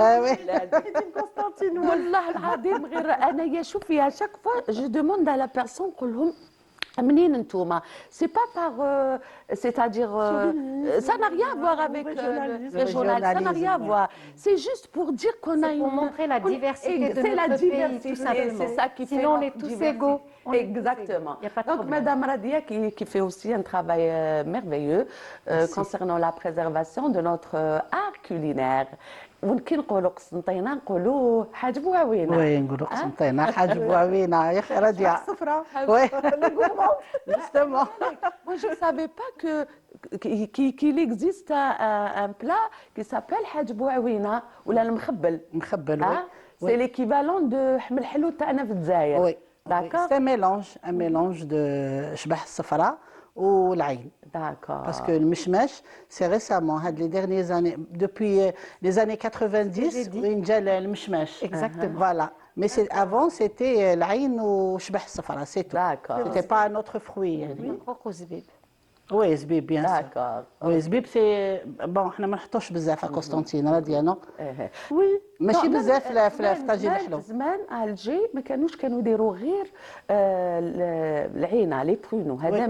والله العظيم غير أنا يا شوفي à chaque fois je demande à la personne نقول لهم منين انتوما سي با باغ c'est-à-dire ça n'a rien à voir avec le journalisme, ça n'a rien à voir. C'est juste pour dire qu'on a pour montrer la diversité de notre pays, tout simplement. C'est ça qui fait. Sinon, on est tous égaux. Exactement. Il y a pas de Donc, problème. Madame Radia qui fait aussi un travail merveilleux concernant la préservation de notre art culinaire. وكي نقولوا قسنطينه نقولوا حاج بواوينه. وي نقولوا قسنطينه حاج بواوينه يا اخي رجع. الصفراء. وي justement. Moi je ne savais pas qu'il existe un plat qui s'appelle حاج بواوينه ولا المخبل. مخبل وي. C'est l'équivalent de حمل حلو تاعنا في الجزائر. Oui. D'accord. C'est un mélange de شبح الصفراء والعين. D'accord. Parce que le mishmash, c'est récemment, les dernières années, depuis les années 90, le mishmash. Exactement. Voilà. Mais avant, c'était l'Aïn ou Shbah Safara, c'est tout. D'accord. C'était pas un autre fruit. Oui, zbib, bien sûr. D'accord. Oui, zbib, c'est. Bon, on ne نحطوش بزاف à Constantine, là, Diana. Oui. ماشي بزاف في طاجين الحلو. زمان الجي ما كانوا يديروا غير العينه لي برونو هذا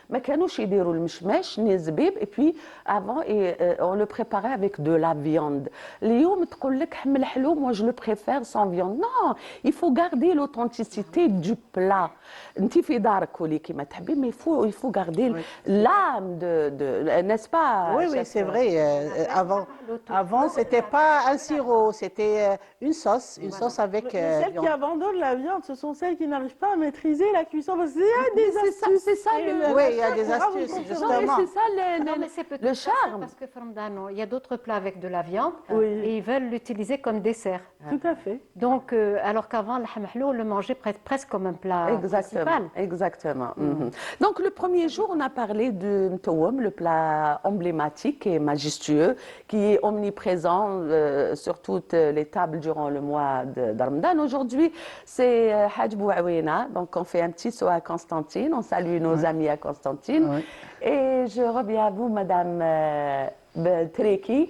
ما كانوش يديروا المشماش ني الزبيب اي بي افون اون لو بريباري افيك دو لا فياند. اليوم تقول لك حمل حلو moi je le préfère sans viande. Non, il faut garder l'authenticité du plat. انت في دارك كلي كيما تحبي mais il faut garder l'âme de n'est-ce pas? Oui, oui, c'est vrai. Avant, c'était pas un sirop, c'était une sauce avec celles qui abandonnent la viande, ce sont celles qui n'arrivent pas à maîtriser la cuisson. Parce qu'il y a des astuces. C'est ça oui, il y a des astuces, justement. C'est ça le charme. Parce que Framdano, il y a d'autres plats avec de la viande et ils veulent l'utiliser comme dessert. Tout à fait. Donc, alors qu'avant, le hamhlou, on le mangeait presque comme un plat principal. Exactement. Donc, le premier jour, on a parlé de mtouam, le plat emblématique et majestueux qui est omniprésent sur toutes les tables durant le mois de Ramadan. Aujourd'hui, c'est Hajj Bouaouina. Donc, on fait un petit saut à Constantine. On salue nos amis à Constantine. Et je reviens à vous, Madame Treki.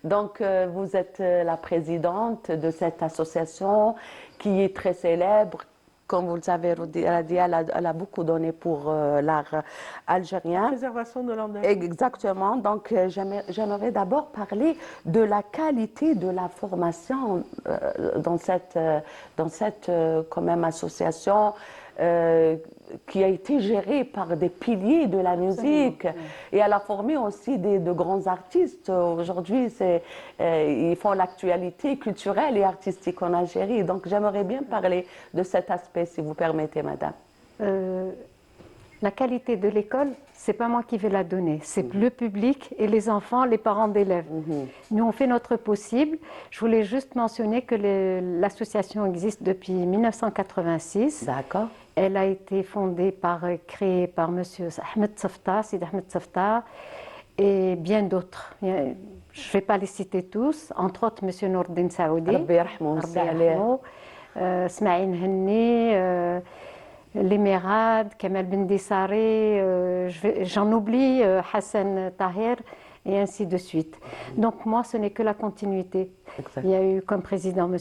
Donc, vous êtes la présidente de cette association qui est très célèbre. Comme vous le savez, Radia, elle a beaucoup donné pour l'art algérien. La préservation de l'art. Exactement. Donc, j'aimerais d'abord parler de la qualité de la formation dans cette quand même association qui a été gérée par des piliers de la musique. Et elle a formé aussi de grands artistes. Aujourd'hui, ils font l'actualité culturelle et artistique en Algérie. Donc, j'aimerais bien parler de cet aspect, si vous permettez, madame. La qualité de l'école, c'est pas moi qui vais la donner, c'est le public et les enfants, les parents d'élèves. Nous, on fait notre possible. Je voulais juste mentionner que l'association existe depuis 1986. D'accord. Elle a été créée par M. Ahmed Safta, Sid Ahmed Safta, et bien d'autres. Je ne vais pas les citer tous, entre autres M. Nourdin Saoudi, Smaïn Henni, L'Emerad, Kamal Bendissari, j'en oublie, Hassan Tahir, et ainsi de suite. Donc moi, ce n'est que la continuité. Exact. Il y a eu comme président M.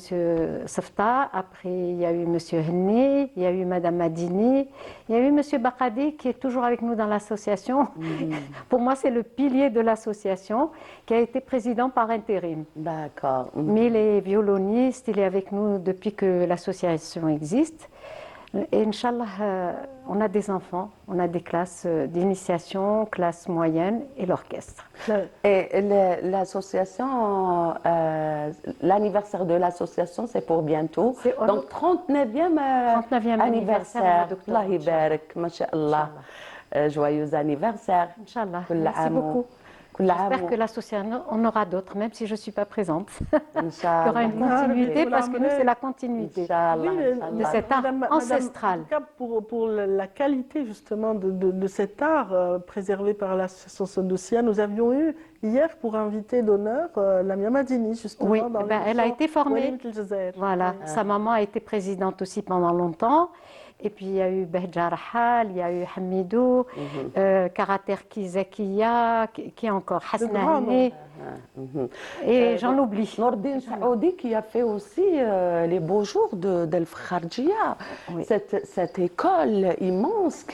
Safta, après il y a eu M. Henni, il y a eu Mme Madini, il y a eu M. Bakadi qui est toujours avec nous dans l'association. Pour moi, c'est le pilier de l'association qui a été président par intérim. D'accord. Mais les violonistes, il est avec nous depuis que l'association existe. Et Inch'Allah, on a des enfants, on a des classes d'initiation, classes moyennes et l'orchestre. Et l'association, l'anniversaire de l'association, c'est pour bientôt. Donc 39e anniversaire. Allah Ibarak, Masha'Allah. Joyeux anniversaire. Inch'Allah. Merci beaucoup. J'espère que l'association, on aura d'autres, même si je ne suis pas présente. Il y aura une continuité parce que nous, c'est la continuité de cet art ancestral. Pour la qualité justement de cet art préservé par l'association Sondoussia, nous avions eu hier pour inviter d'honneur Lamia Madini, justement. Oui, elle a été formée. Voilà, sa maman a été présidente aussi pendant longtemps. Et puis il y a eu Behja Rahal, il y a eu Hamidou, Karaterki Zakia, qui encore Hasna Hane. Et j'en oublie. Nordine Saoudi qui a fait aussi les beaux jours d'El Kharjia, cette école immense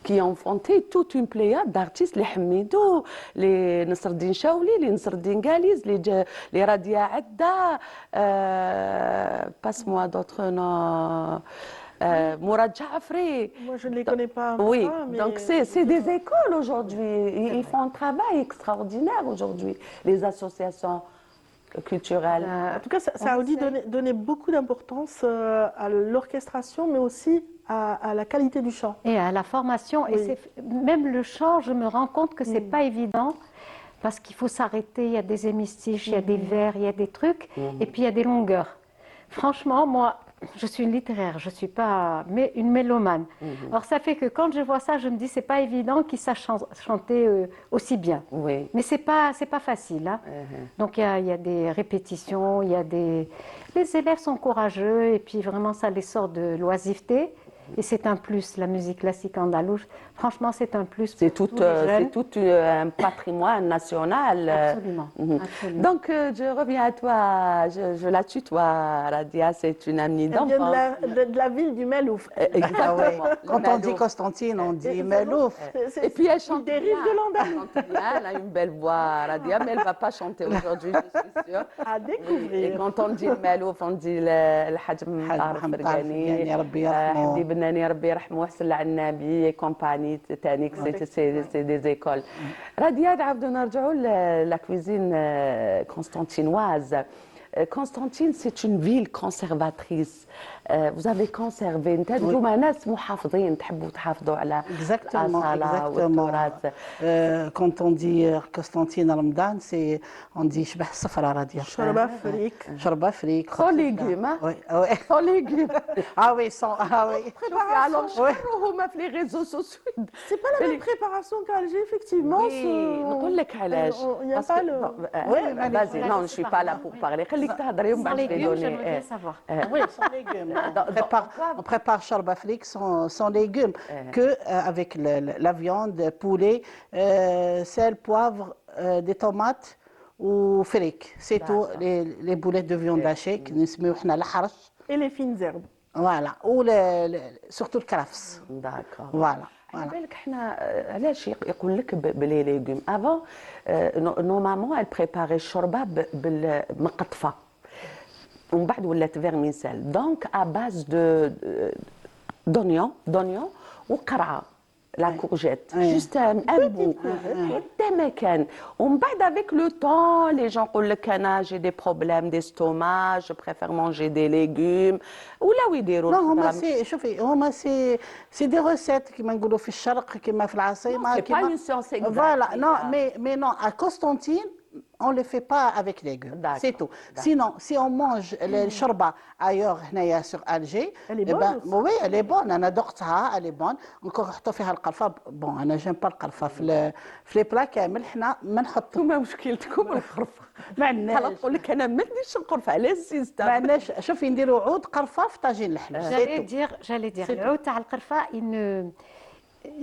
qui a enfanté toute une pléiade d'artistes, les Hamidou, les Nasreddin Chaouli, les Nasreddin Ghaliz, les Radia Adda, passe-moi d'autres noms. Mourad Jaafri. Moi, je ne les connais pas. Oui, mais donc c'est des écoles aujourd'hui. Ils font un travail extraordinaire aujourd'hui, les associations culturelles. En tout cas, Saoudi donnait beaucoup d'importance à l'orchestration, mais aussi à la qualité du chant. Et à la formation. Oui. Et même le chant, je me rends compte que c'est pas évident. Parce qu'il faut s'arrêter, il y a des hémistiches, il y a des vers, il y a des trucs, et puis il y a des longueurs. Franchement, moi, je suis une littéraire, je ne suis pas une mélomane. Alors ça fait que quand je vois ça, je me dis c'est pas évident qu'ils sachent chanter aussi bien. Oui. Mais c'est pas facile. Hein. Donc il y a des répétitions, il y a des... Les élèves sont courageux et puis vraiment ça les sort de l'oisiveté. Et c'est un plus, la musique classique andalouse. Franchement, c'est un plus. C'est tout un patrimoine national. Absolument. Absolument. Donc, je reviens à toi. Je la tutoie, Radia. C'est une amie d'enfance. Elle vient de la ville du Melouf. Exactement. Quand on dit Constantine, on dit Melouf. Et puis, elle chante des rives de l'Andalou. Elle a une belle voix, Radia, mais elle ne va pas chanter aujourd'hui, je suis sûre. À découvrir. Et quand on dit Melouf, on dit le Hajj Mtarif Bergani, Nani Rabbi Rahmou, Hsel Annabi et compagnie, Titanic, c'est des écoles. Radia, la cuisine constantinoise. Constantine, c'est une ville conservatrice. Vous avez conservé. Exactement. Quand on dit Constantine Ramadan, on dit Shbah Safra Radia. Shorba Frik. Shorba Frik. Sans légumes. Oui. Sans légumes. Ah oui, sans. Ah oui. Alors, je les réseaux sociaux. C'est pas la même préparation qu'Alger, effectivement. Oui, il n'y a pas le. Oui, vas-y, non, je ne suis pas là pour parler. Sans légumes, j'aimerais bien savoir. Oui, sans légumes. On prépare Shorba Frik sans légumes, avec la viande, poulet, sel, poivre, des tomates ou frik. C'est tout, les boulettes de viande hachée, et les fines herbes. Voilà, ou surtout le krafs. D'accord. Voilà. بالك احنا علاش يقول لك بلي ليغوم افون نورمالمون elle préparait الشوربه بالمقطفه ومن بعد ولات فيرميسيل دونك à base d'oignon وقرعه la courgette, juste un bout. Avec le temps, les gens disent j'ai des problèmes d'estomac, je préfère manger des légumes. Non, c'est des recettes qui m'ont في الشرق كما في العاصمة. C'est pas une science exacte. Voilà, non, mais non, à Constantine, on ne le fait pas avec légumes, c'est tout. Sinon, si on mange le shorba ailleurs, sur Alger, elle est bonne. Oui, elle est bonne. On a دوقتها, elle est bonne. Encore نحطوا فيها القرفة. Bon, أنا j'aime pas القرفة في les plats كامل إحنا ما نحطوا. ما مشكلتكم القرفة؟ ما عندناش. أنا نقول لك أنا ما نديرش القرفة على الزيزة. ما عندناش. شوفي نديروا عود قرفة في طاجين اللحم. J'allais dire, le عود تاع القرفة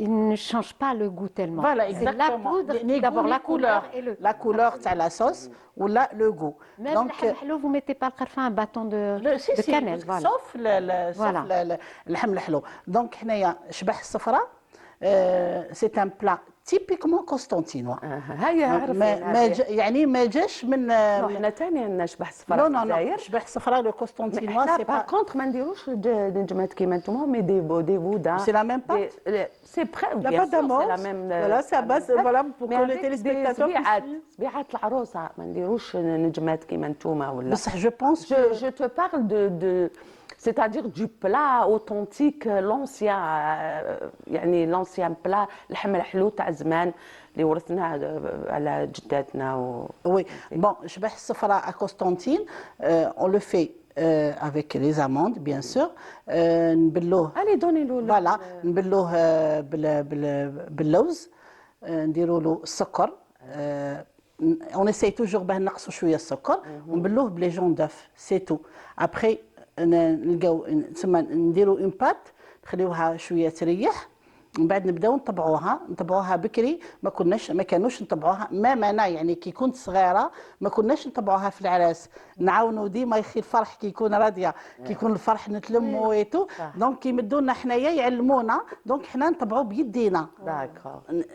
il ne change pas le goût tellement. Voilà, exactement. C'est la poudre, d'abord la couleur, la couleur de la sauce ou là le goût. Même donc vous mettez pas le qarfa, un bâton de cannelle, voilà. Sauf le لحم الحلو. Donc هنايا شبح الصفرة, c'est un plat typiquement constantinois. يعني ما جاش من احنا ثاني عندنا شبح صفراء في الجزائر. لا شبح صفراء لو كونستانتينوا سي با كونتر ما نديروش نجمات كيما نتوما مي دي بودا. C'est la même pâte. C'est prêt. La pâte d'amande. Voilà, c'est à base voilà pour que les téléspectateurs puissent. سبيعات العروسه ما نديروش نجمات كيما نتوما ولا. بصح je pense je te parle de c'est-à-dire du plat authentique, l'ancien, l'ancien plat, لحم الحلو تاع زمان اللي ورثناه على جداتنا. Oui, bon, شبح الصفراء à Constantine, on le fait avec les amandes, bien sûr. نبلوه. Allez, donnez-le. Voilà, نبلوه باللوز, نديروا له السكر. On essaye toujours باه نقصوا شويه السكر ونبلوه بلي جون داف, c'est tout. Après نديروا اون بات نخليوها شويه تريح، من بعد نبداو نطبعوها بكري. ما كانوش نطبعوها مام انا يعني كي كنت صغيره ما كناش نطبعوها في العراس، نعاونوا ديما يخي الفرح كي يكون راضيه، كي يكون الفرح نتلموا ويتو، دونك كيمدونا حنايا يعلمونا، دونك حنا نطبعوا بيدينا.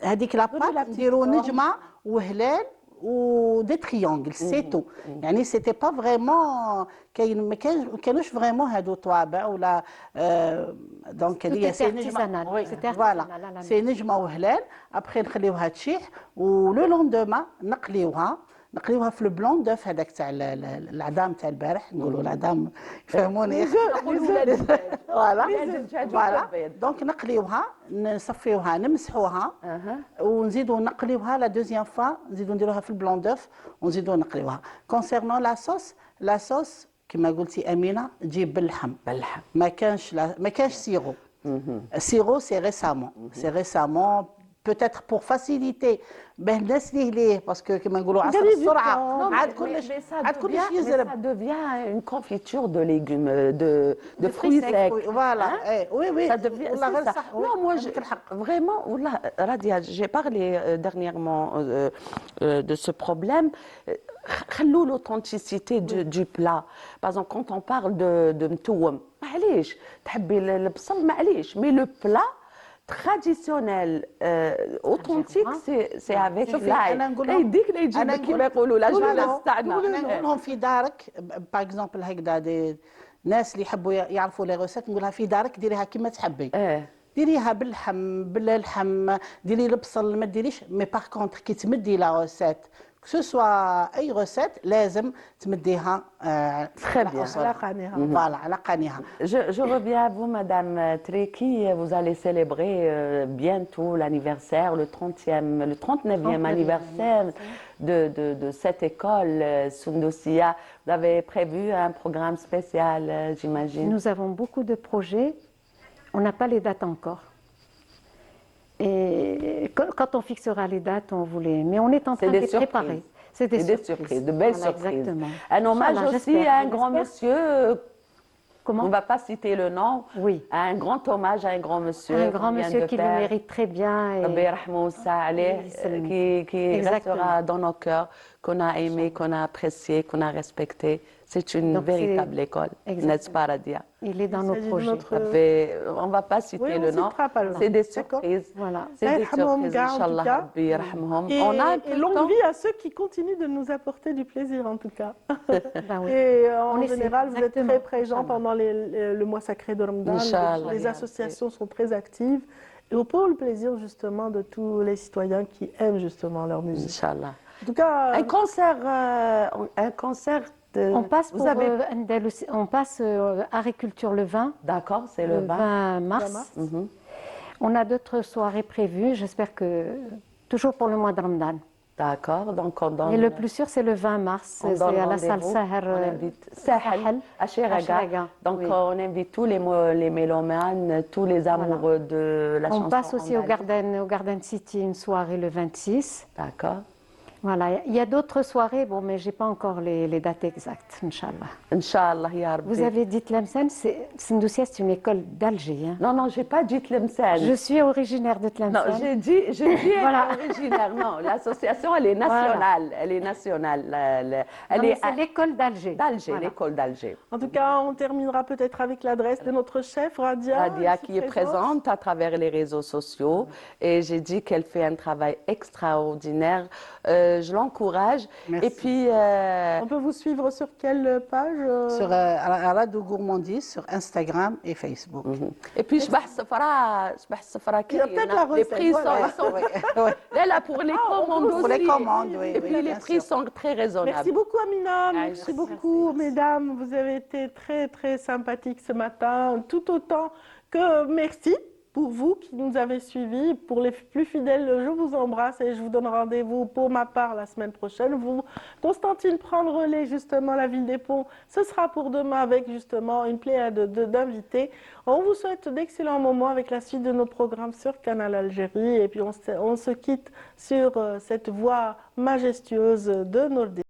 هذيك لاباط نديروا نجمه وهلال ودي تريونغل سي تو، يعني سيتي با فريمون كاين ما كانوش فريمون هادو طوابع ولا دونك هذه سي نجمه فوالا سي نجمه وهلال. ابخي نخليوها تشيح ولو لوندوما نقليوها في البلون دوف هذاك تاع العظام تاع البارح، نقولوا العظام يفهموني فوالا دونك نقليوها نصفيوها نمسحوها ونزيدوا نقليوها لا دوزيام فوا، نزيدوا نديروها في البلون دوف ونزيدوا نقليوها. كونسيرنون لا صوص كما قلتي امينه تجيب باللحم، ما كانش سيرو. سيرو سي ريسامون peut-être pour faciliter باه الناس ليه باسكو كما نقولوا عصر السرعه عاد كلش يزرب. Ça devient une confiture de légumes, de fruits secs. Voilà, oui. Ça devient ça. Non, moi, vraiment, Radia, j'ai parlé dernièrement de ce problème. خلوا l'authenticité du plat. Par exemple, quand on parle de mtouem, معليش تحبي البصل معليش, mais le plat traditionnel, authentique, c'est avec l'ail. يديك لا يجيبك كيما يقولوا لا جبنه تاعنا. نقول لهم في دارك باغ اكزومبل هكذا دي ناس اللي يحبوا يعرفوا لي روسيت، نقولها في دارك ديريها كيما تحبي. ديريها باللحم بلا لحم، ديري البصل ما ديريش، مي باغ كونتر كي تمدي لا روسيت كو سوا اي روسيت لازم تمديها على قانيها. فوالا على قانيها. Je reviens à vous, Madame Treki. Vous allez célébrer bientôt l'anniversaire, le 39e anniversaire de cette école, Sundusia. Vous avez prévu un programme spécial, j'imagine? Nous avons beaucoup de projets. On n'a pas les dates encore. Et quand on fixera les dates, on voulait. Mais on est en train de les préparer. C'est des surprises, de belles surprises. Exactement. Un hommage aussi à un grand monsieur. Comment? On ne va pas citer le nom. Oui. Un grand hommage à un grand monsieur. Un grand monsieur qui le mérite très bien. Qui restera dans nos cœurs, qu'on a aimé, qu'on a apprécié, qu'on a respecté. C'est une véritable école, n'est-ce pas, Radia? Il est dans nos projets. On ne va pas citer le nom. C'est des surprises. Voilà. C'est des surprises, Inch'Allah. Et longue vie à ceux qui continuent de nous apporter du plaisir, en tout cas. Et en général, vous êtes très présents pendant le mois sacré de Ramadan. Les associations sont très actives. Et pour le plaisir, justement, de tous les citoyens qui aiment, justement, leur musique. Inch'Allah. En tout cas... Un concert... On passe agriculture le 20. D'accord, c'est le 20 mars. On a d'autres soirées prévues, j'espère que toujours pour le mois de Ramadan. D'accord, donc on donne... Et le plus sûr, c'est le 20 mars, c'est à la salle Sahel à Chiraga. Donc on invite tous les mélomanes, tous les amoureux de la chanson. On passe aussi au Garden City une soirée le 26. D'accord. Voilà, il y a d'autres soirées, bon, mais je n'ai pas encore les dates exactes, Inch'Allah. Inch'Allah, ya Rabbi. Vous avez dit Tlemcen, Sundusia, c'est une école d'Alger. Hein. Non, je n'ai pas dit Tlemcen. Je suis originaire de Tlemcen. Non, j'ai dit voilà. Originaire. Non, l'association, elle est nationale. Voilà. Elle est nationale. C'est l'école d'Alger. L'école d'Alger. En tout cas, on terminera peut-être avec l'adresse de notre chef, Radia. Radia, qui est présente à travers les réseaux sociaux. Et j'ai dit qu'elle fait un travail extraordinaire. Je l'encourage. Et puis... On peut vous suivre sur quelle page? Sur Arado Gourmandise, sur Instagram et Facebook. Et puis, je les prix sont... Là, pour les commandes aussi. Pour les commandes, oui. Et puis, les prix sont très raisonnables. Merci beaucoup, Amina. Merci beaucoup, mesdames. Vous avez été très, très sympathiques ce matin. Tout autant que merci. Pour vous qui nous avez suivis, pour les plus fidèles, je vous embrasse et je vous donne rendez-vous pour ma part la semaine prochaine. Vous, Constantine, prendre relais justement la ville des Ponts, ce sera pour demain avec justement une pléiade d'invités. On vous souhaite d'excellents moments avec la suite de nos programmes sur Canal Algérie et puis on se quitte sur cette voix majestueuse de Nourdine.